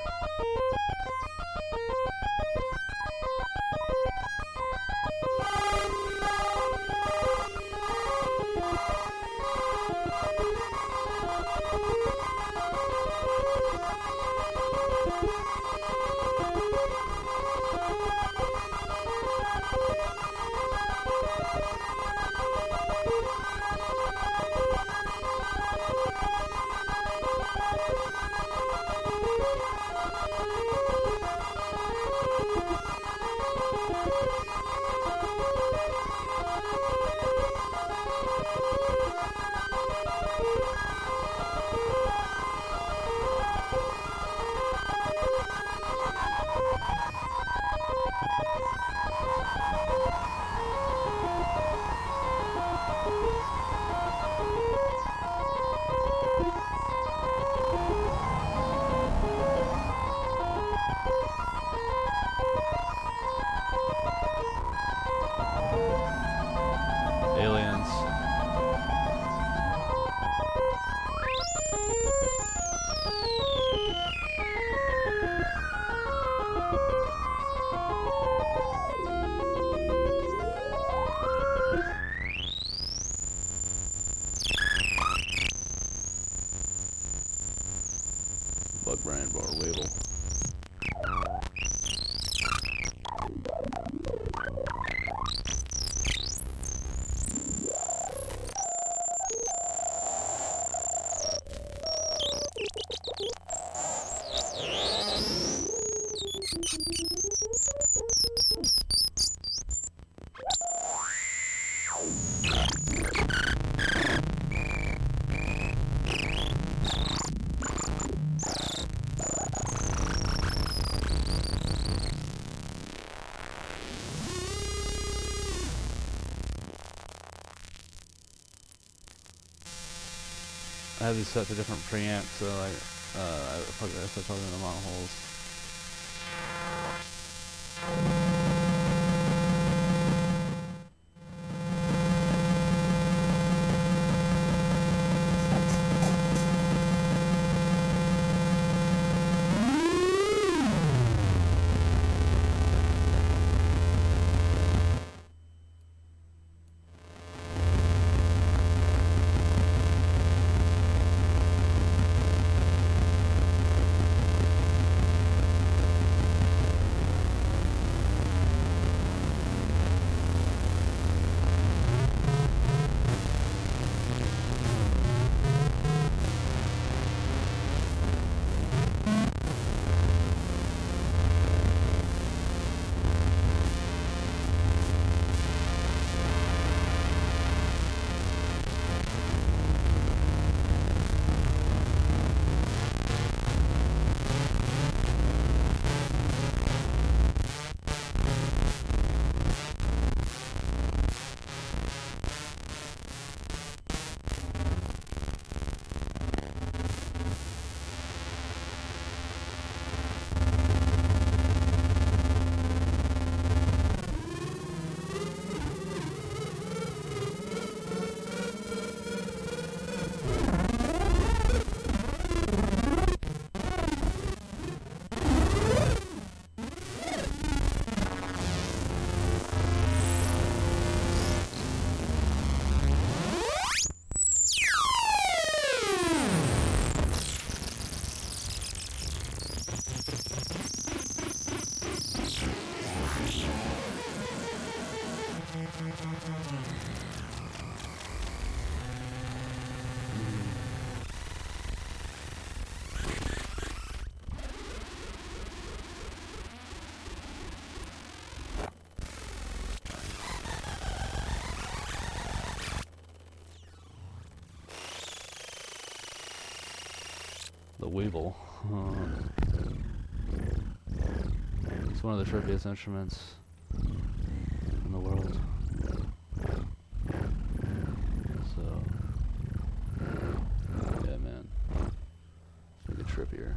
Aliens. Bug brand bar label. I have these set to different preamps, so like, I plug it in the mount holes. The Weevil. It's one of the trippiest instruments in the world. So, yeah, man. Make it trippier.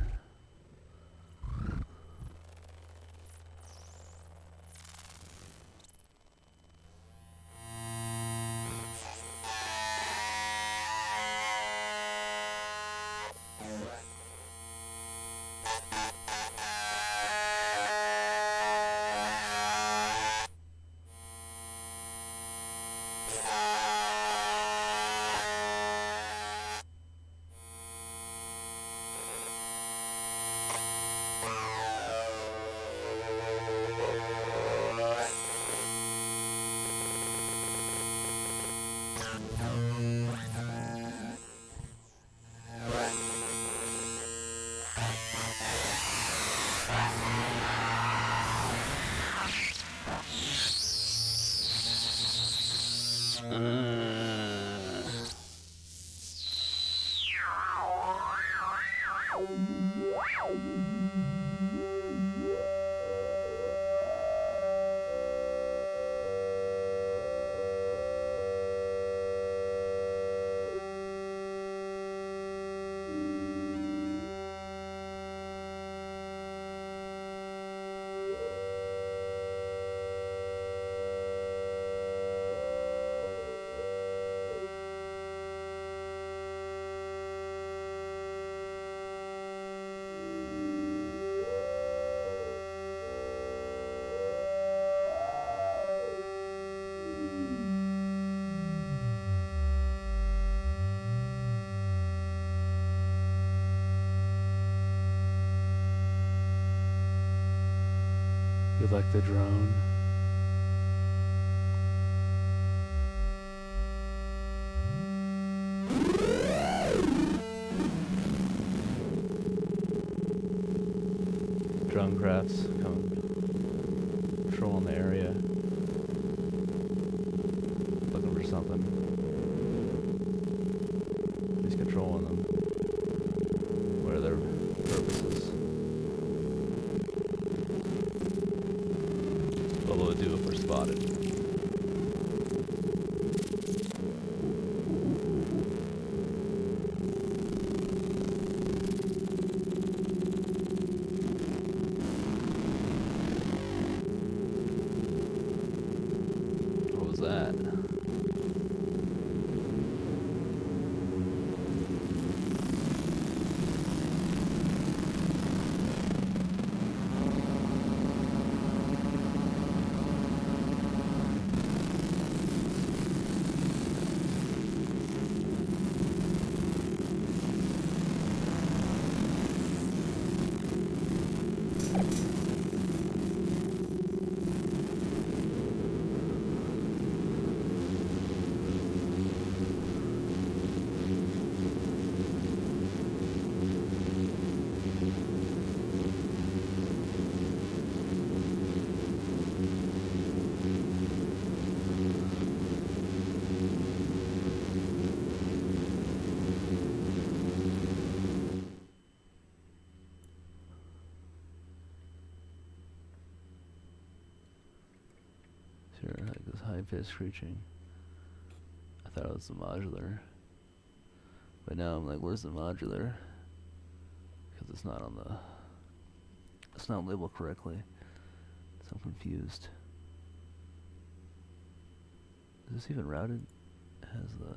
like the drone. Drone crafts coming, patrolling the area, looking for something. He's controlling them. What are their purposes? What will it do if we're spotted? What was that? Sure, like this high-pitched screeching. I thought it was the modular, but now I'm like, where's the modular? Because it's not on the, it's not labeled correctly, so I'm confused. Is this even routed? It has the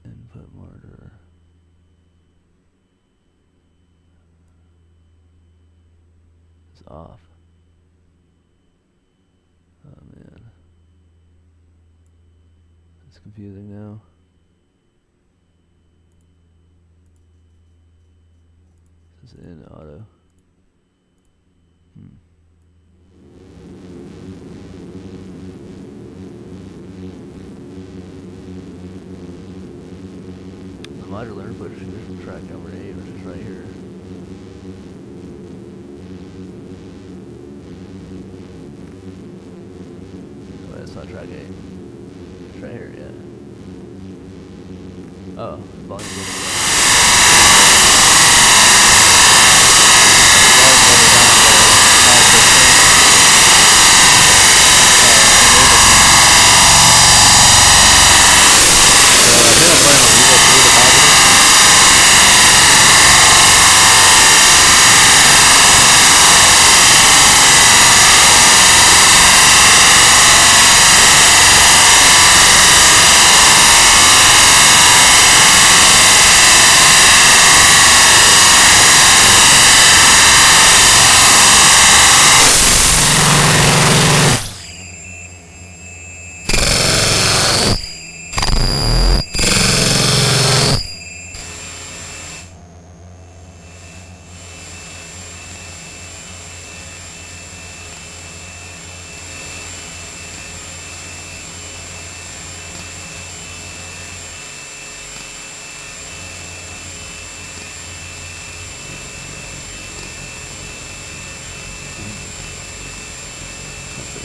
input monitor. It's off. Oh man, it's confusing now. This is in auto. The modular input should be from track number 8, which is right here. It's not track 8. It's right here, yeah. Oh, volume limiter.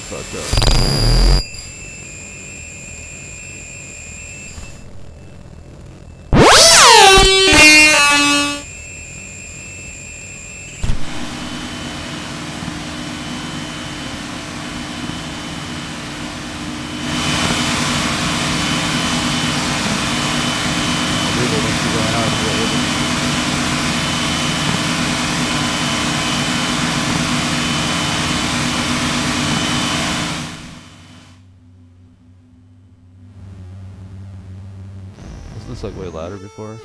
Fucked up. This like way louder before.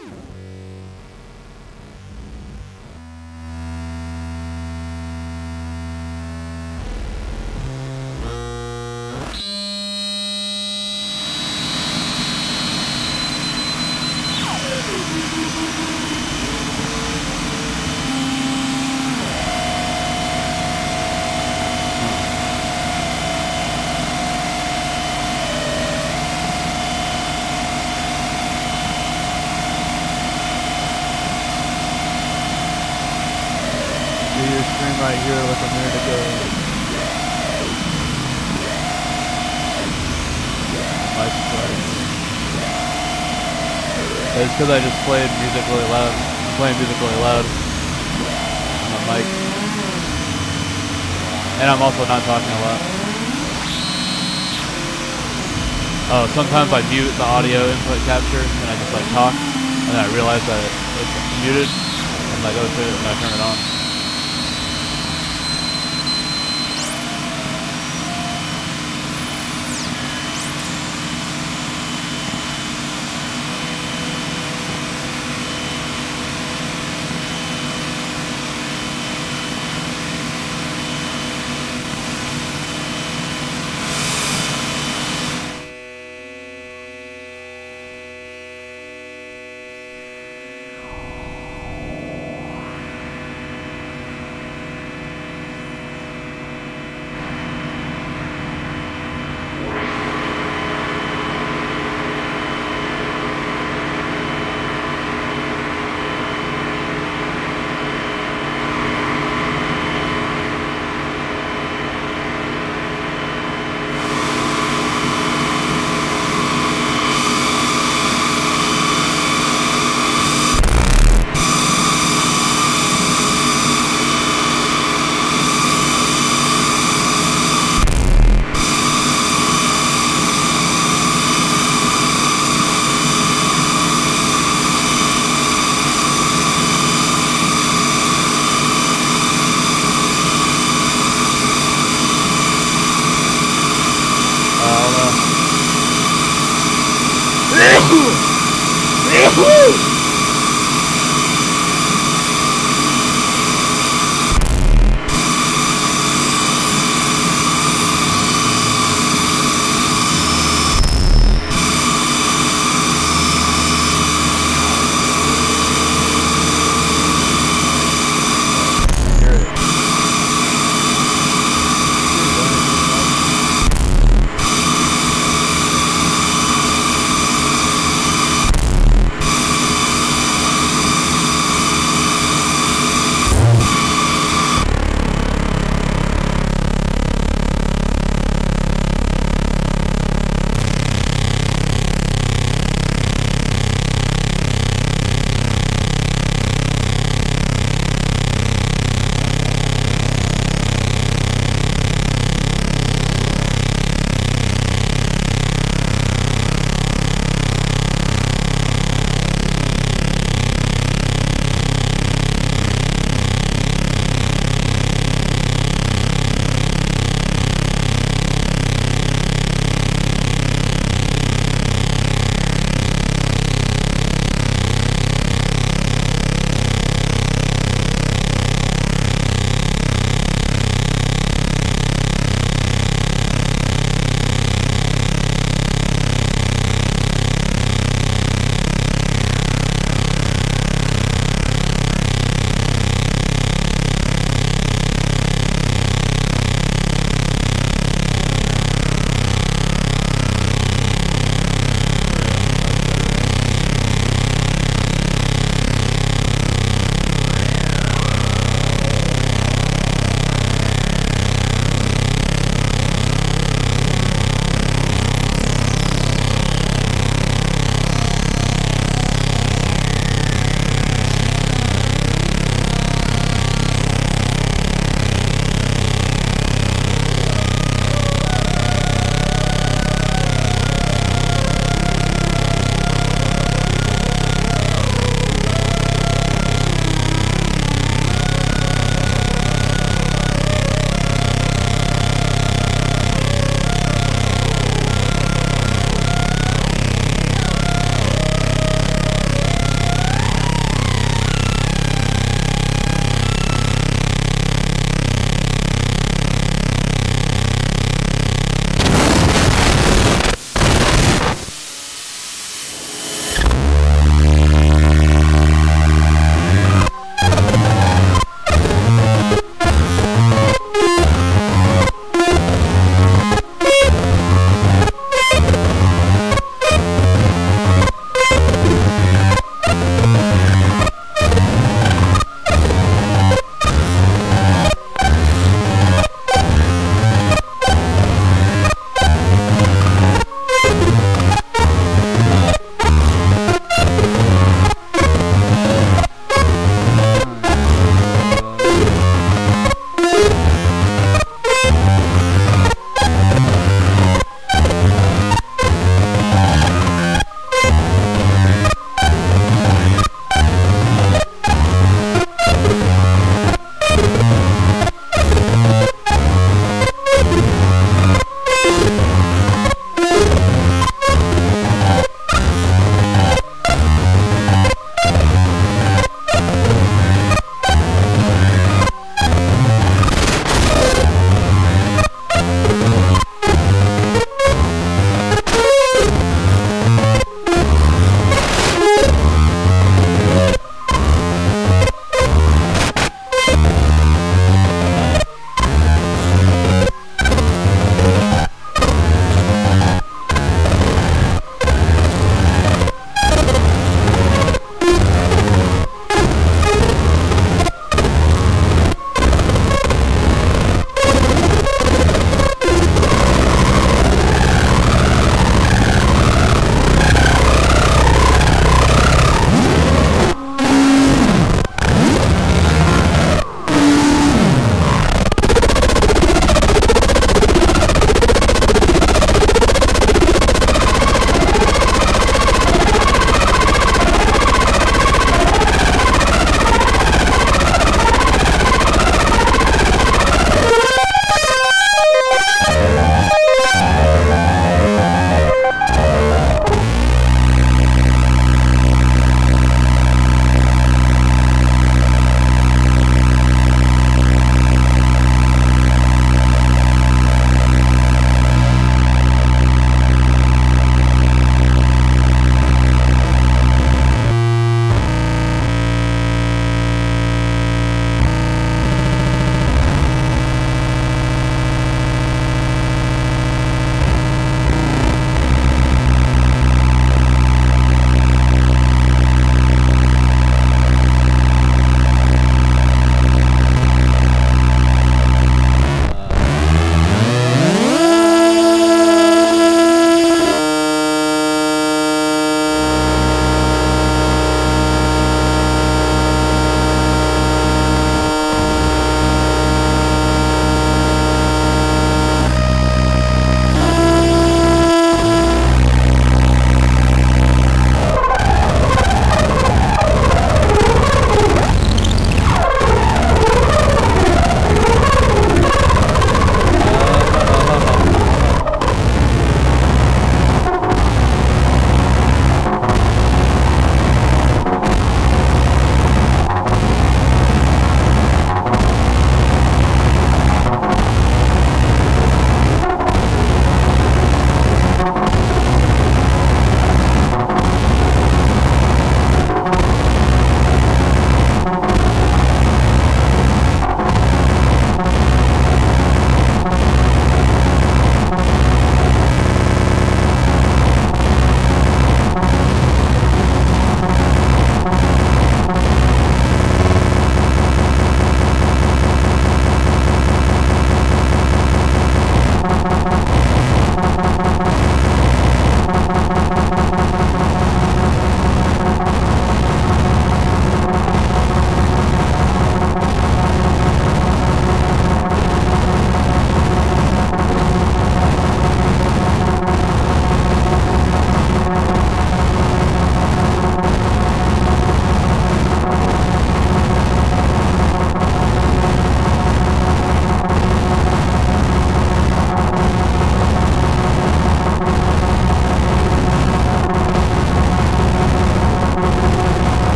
right here like a minute ago. Mic device. It's because I just played music really loud. I'm playing music really loud on my mic. And I'm also not talking a lot. Oh, sometimes I mute the audio input capture and I just like talk and then I realize that it's muted. I'm like, oh shit, and I turn it on.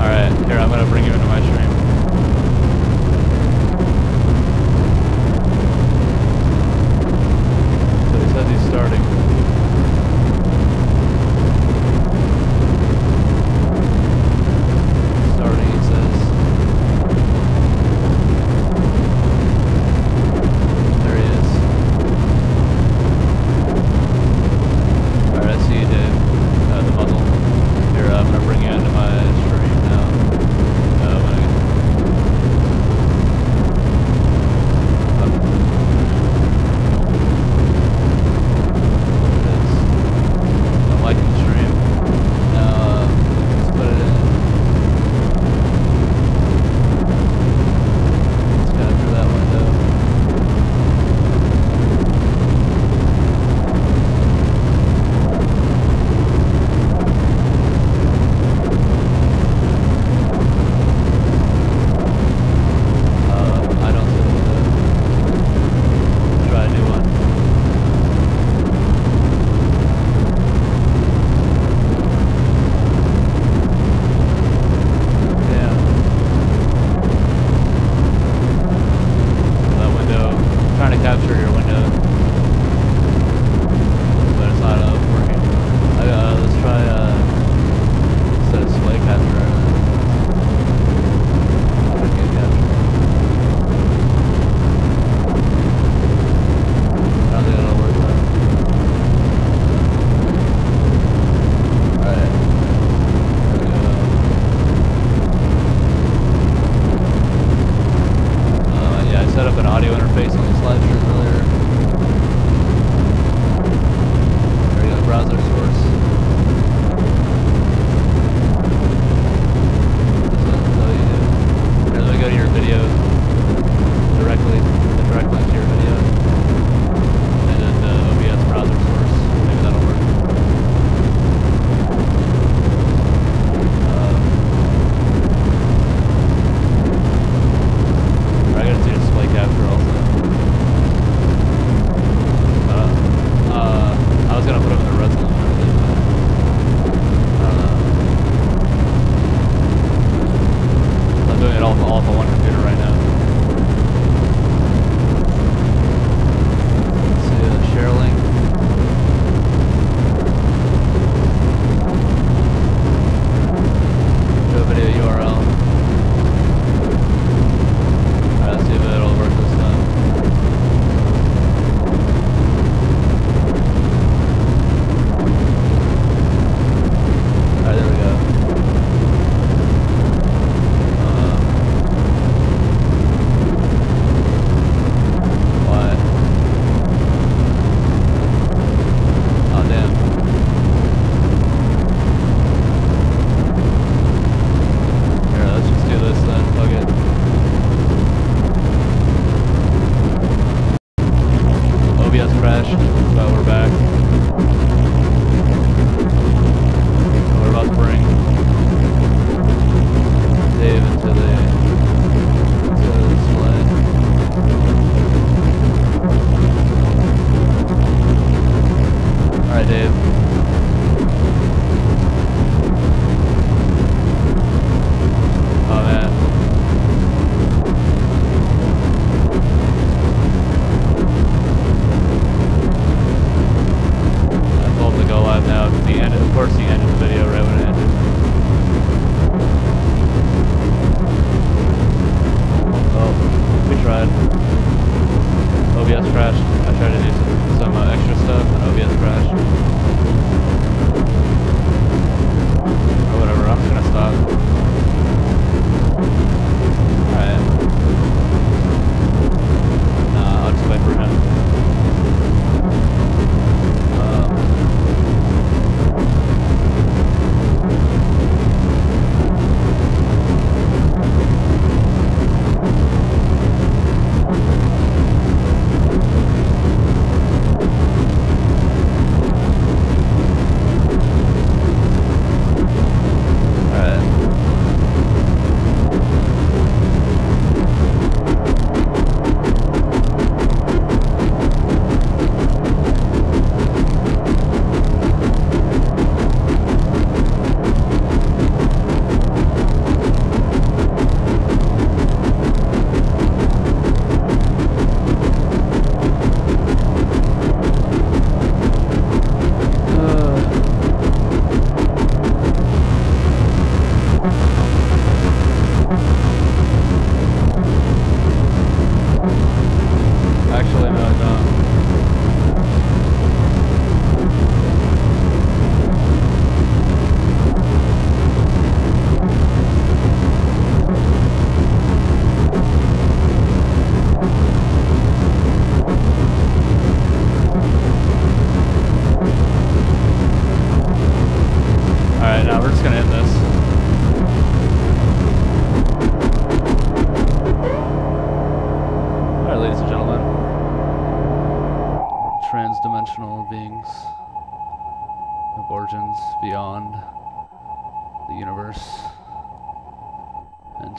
Alright, here, I'm gonna bring you into my stream. So he says he's starting. Starting, he says. There he is. Alright, I see you, Dave. The muzzle. Here, I'm gonna bring you into my stream now. I'm liking the stream. Now, let's put it in. Let's capture that window. I don't see the window. Try a new one. Yeah. That window, trying to capture your window, but it's not working. Let's try set a display capture. Get capture. I don't think it'll work though. Alright. There we go. Yeah, I set up an audio interface on this live stream earlier. There we go, browser source.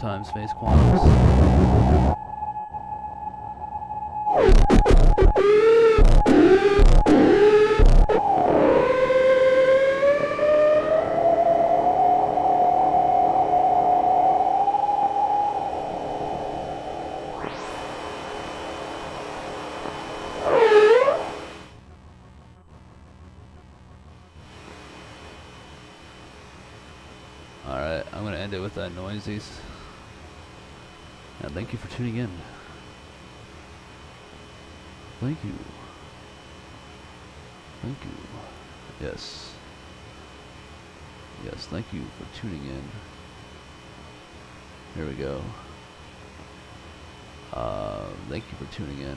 time space quantums. Alright, I'm going to end it with that noisies. And thank you for tuning in. Thank you. Thank you. Yes. Yes, thank you for tuning in. Here we go. Thank you for tuning in.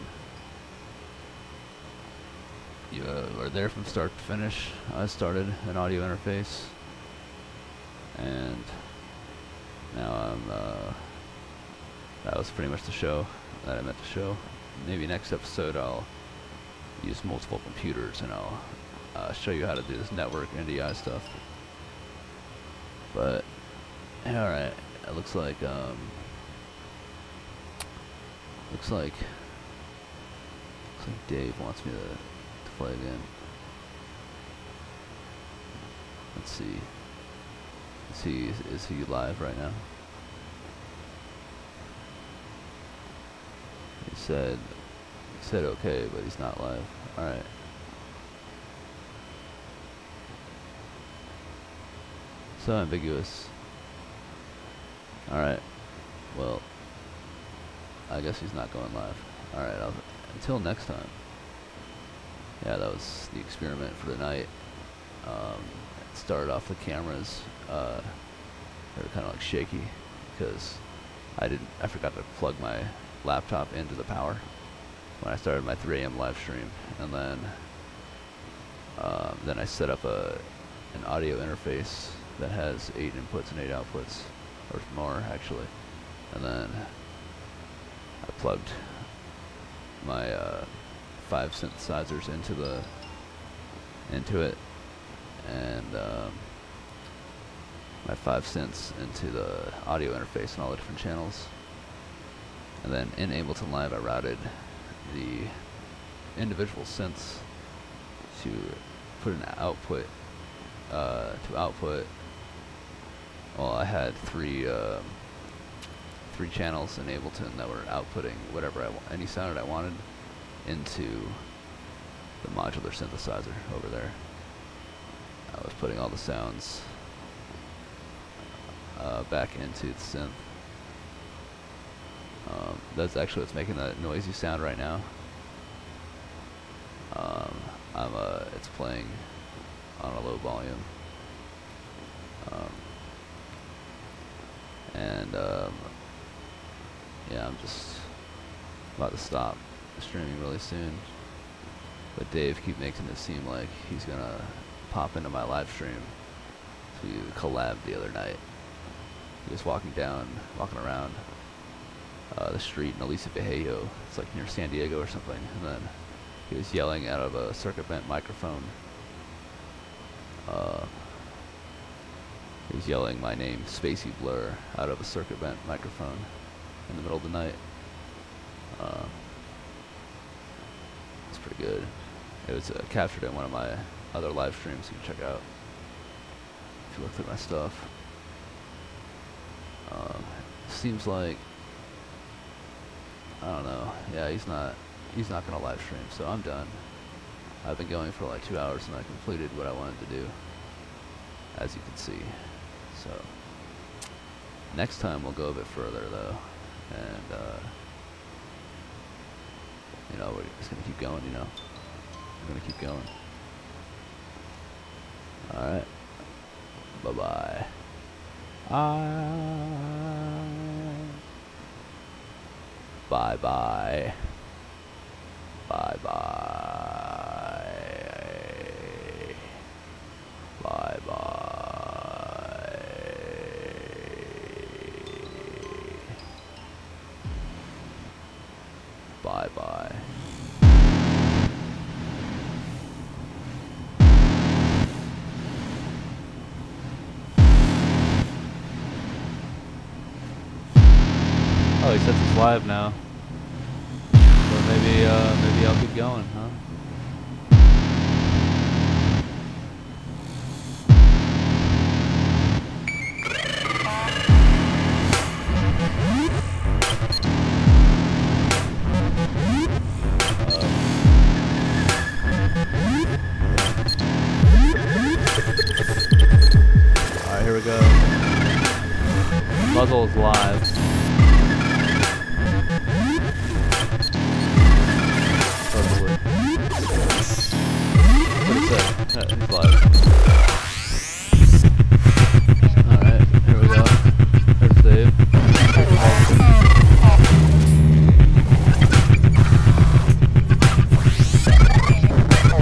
You are there from start to finish. I started an audio interface. And now that was pretty much the show that I meant to show. Maybe next episode I'll use multiple computers and I'll show you how to do this network NDI stuff. But alright, it looks like Dave wants me to play again. Let's see. Is he live right now? He said okay, but he's not live. Alright. So ambiguous. Alright. Well, I guess he's not going live. Alright, until next time. Yeah, that was the experiment for the night. Started off the cameras. They were kind of like shaky because I forgot to plug my laptop into the power when I started my 3 AM live stream, and then I set up an audio interface that has 8 inputs and 8 outputs, or more actually, and then I plugged my 5 synthesizers into it, and my 5 synths into the audio interface and all the different channels. And then in Ableton Live I routed the individual synths to put an output to output. Well, I had three channels in Ableton that were outputting whatever any sound that I wanted into the modular synthesizer over there. I was putting all the sounds back into the synth. That's actually what's making that noisy sound right now. It's playing on a low volume. Yeah, I'm just about to stop streaming really soon. But Dave keep making it seem like he's gonna pop into my live stream. We collabed the other night. He was walking around the street in Alicia Viejo. It's like near San Diego or something. And then he was yelling out of a circuit bent microphone. He was yelling my name, Spacey Blur, out of a circuit bent microphone in the middle of the night. It's pretty good. It was captured in one of my other live streams you can check out if you look through my stuff. Seems like, I don't know. Yeah, he's not gonna live stream, so I'm done. I've been going for like 2 hours and I completed what I wanted to do, as you can see. So next time we'll go a bit further though, and you know, we're just gonna keep going. You know, we're gonna keep going. All right. Bye bye. Bye bye. Bye bye. Bye bye. Bye bye. Oh, he says it's live now. So maybe I'll keep going, huh? Alright, here we go. Muzzle is live. Probably. What is that? Yeah, he's live. Alright, here we go. There's Dave.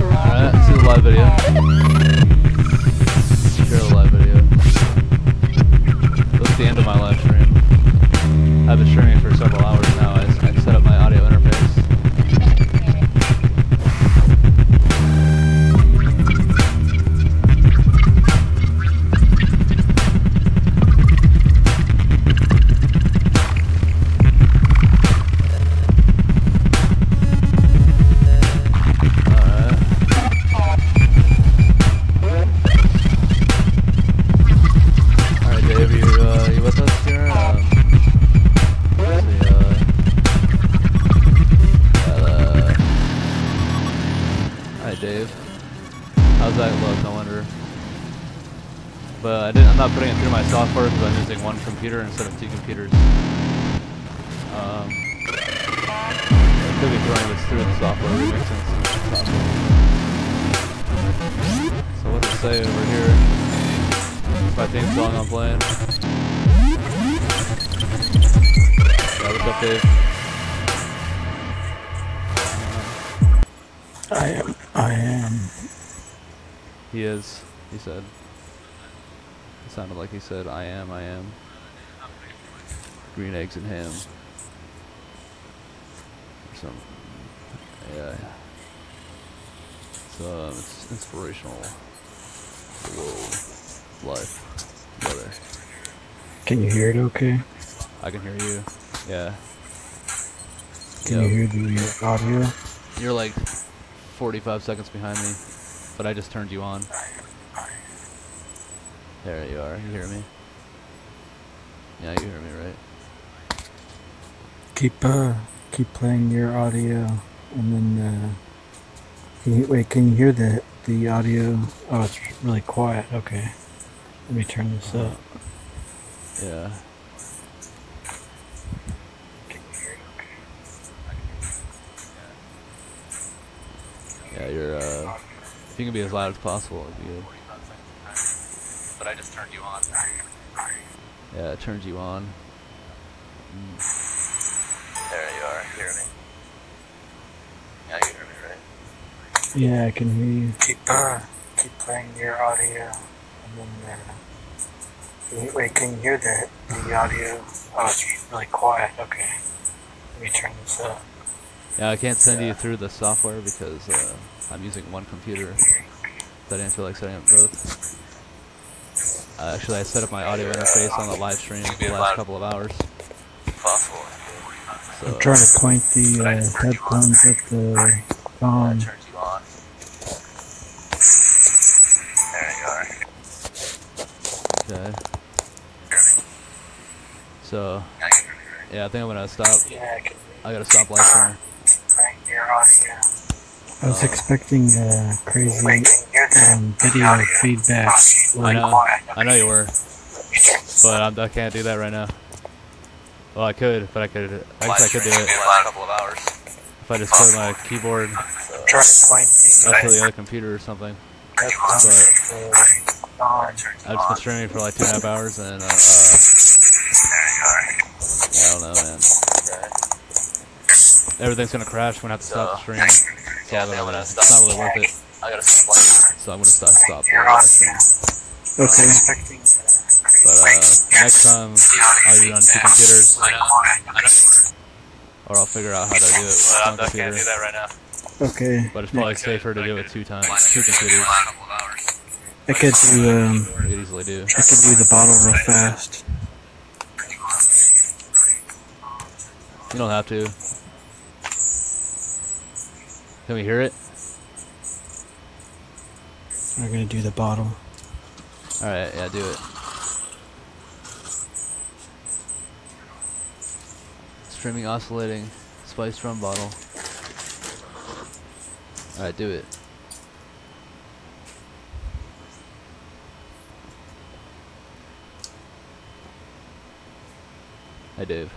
Alright, see the live video. Share the live video. That's the end of my live stream. I've been streaming for several hours now. I set up my audio interface. I'm not putting it through my software because I'm using one computer instead of two computers. I could be throwing this through the software, remixing some software. So what does it say over here? It's my theme song I'm playing. Yeah, what's up, Dave? I am. He is, he said. It sounded like he said, I am. Green eggs and ham. Some, yeah. It's inspirational. Whoa. Life. Brother. Can you hear it okay? I can hear you. Yeah. Can you hear the audio? You're like 45 seconds behind me, but I just turned you on. There you are. You hear me? Yeah, you hear me, right? Keep playing your audio, and then can you hear the audio? Oh, it's really quiet. Okay, let me turn this up. Yeah. Can you hear it okay? Yeah, you're if you can be as loud as possible, it'd be good. But I just turned you on. Yeah, it turned you on. There you are. You hear me? Yeah, you hear me, right? Yeah, I can hear you. Keep playing your audio, and then can you hear the audio? Oh, it's really quiet. Okay, let me turn this up. Yeah, I can't send you through the software because I'm using one computer. So I didn't feel like setting up both. Actually, I set up my audio interface on the live stream for the last couple of hours. So, I'm trying to point the headphones at the phone. Okay. So, yeah, I think I'm gonna stop. I gotta stop live streaming. I was expecting crazy video feedback. I know you were, but I can't do that right now. Well, I could, but I guess I could do it if I just put my keyboard up to the other computer or something. But I've just been streaming for like 2.5 hours, and yeah, I don't know, man. Everything's gonna crash when I have to stop the stream. So it's not really worth it. So I'm gonna stop the live stream. Okay. But next time I'll be on 2 computers, or I'll figure out how to do it with one computer. Okay. But it's probably safer to do it 2 computers. I could do You could easily do. the bottle real fast. You don't have to. Can we hear it? We're gonna do the bottle. Alright, yeah, do it. Streaming, oscillating, spice drum bottle. Alright, do it. Hey, Dave.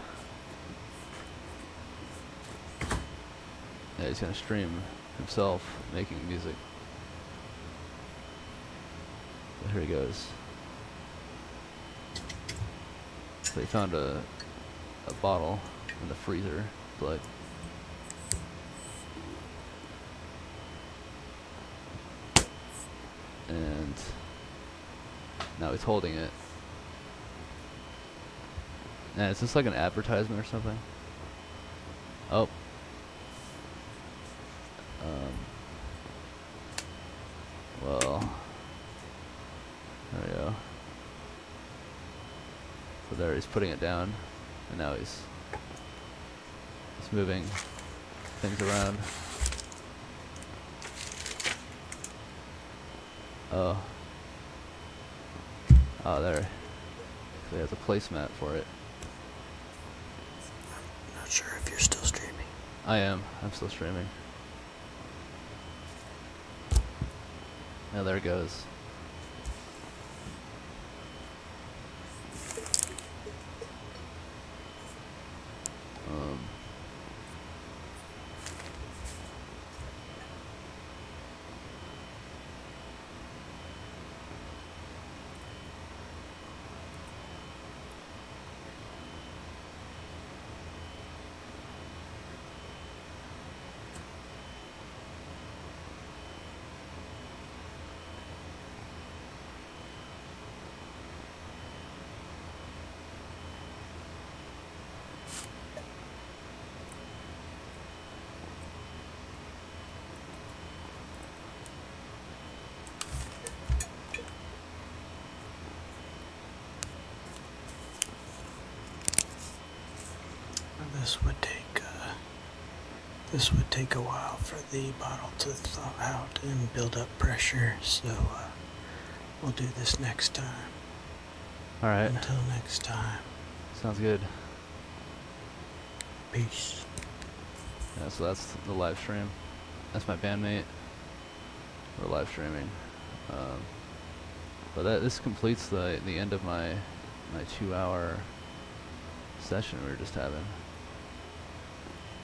Yeah, he's gonna stream himself making music. So here he goes. So he found a bottle in the freezer, but and now he's holding it. And is this like an advertisement or something? Oh. Well, there we go. So there, he's putting it down, and now he's moving things around. Oh. Oh, there. So he has a placemat for it. I'm not sure if you're still streaming. I am. I'm still streaming. Yeah, there it goes. This would take a while for the bottle to thaw out and build up pressure, so we'll do this next time. Alright. Until next time. Sounds good. Peace. Yeah, so that's the live stream. That's my bandmate. We're live streaming. But this completes the end of my 2-hour session we were just having.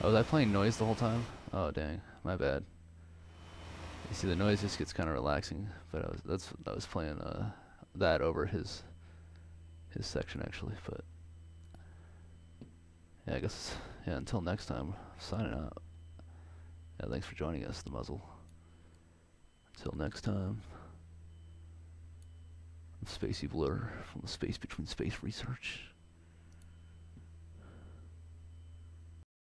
Oh, was I playing noise the whole time? Oh dang, my bad. You see, the noise just gets kind of relaxing, but I was playing that over his section actually. But yeah, I guess until next time, signing out. Yeah, thanks for joining us, the muzzle. Until next time, I'm Spacey Blur from the Space Between Space Research.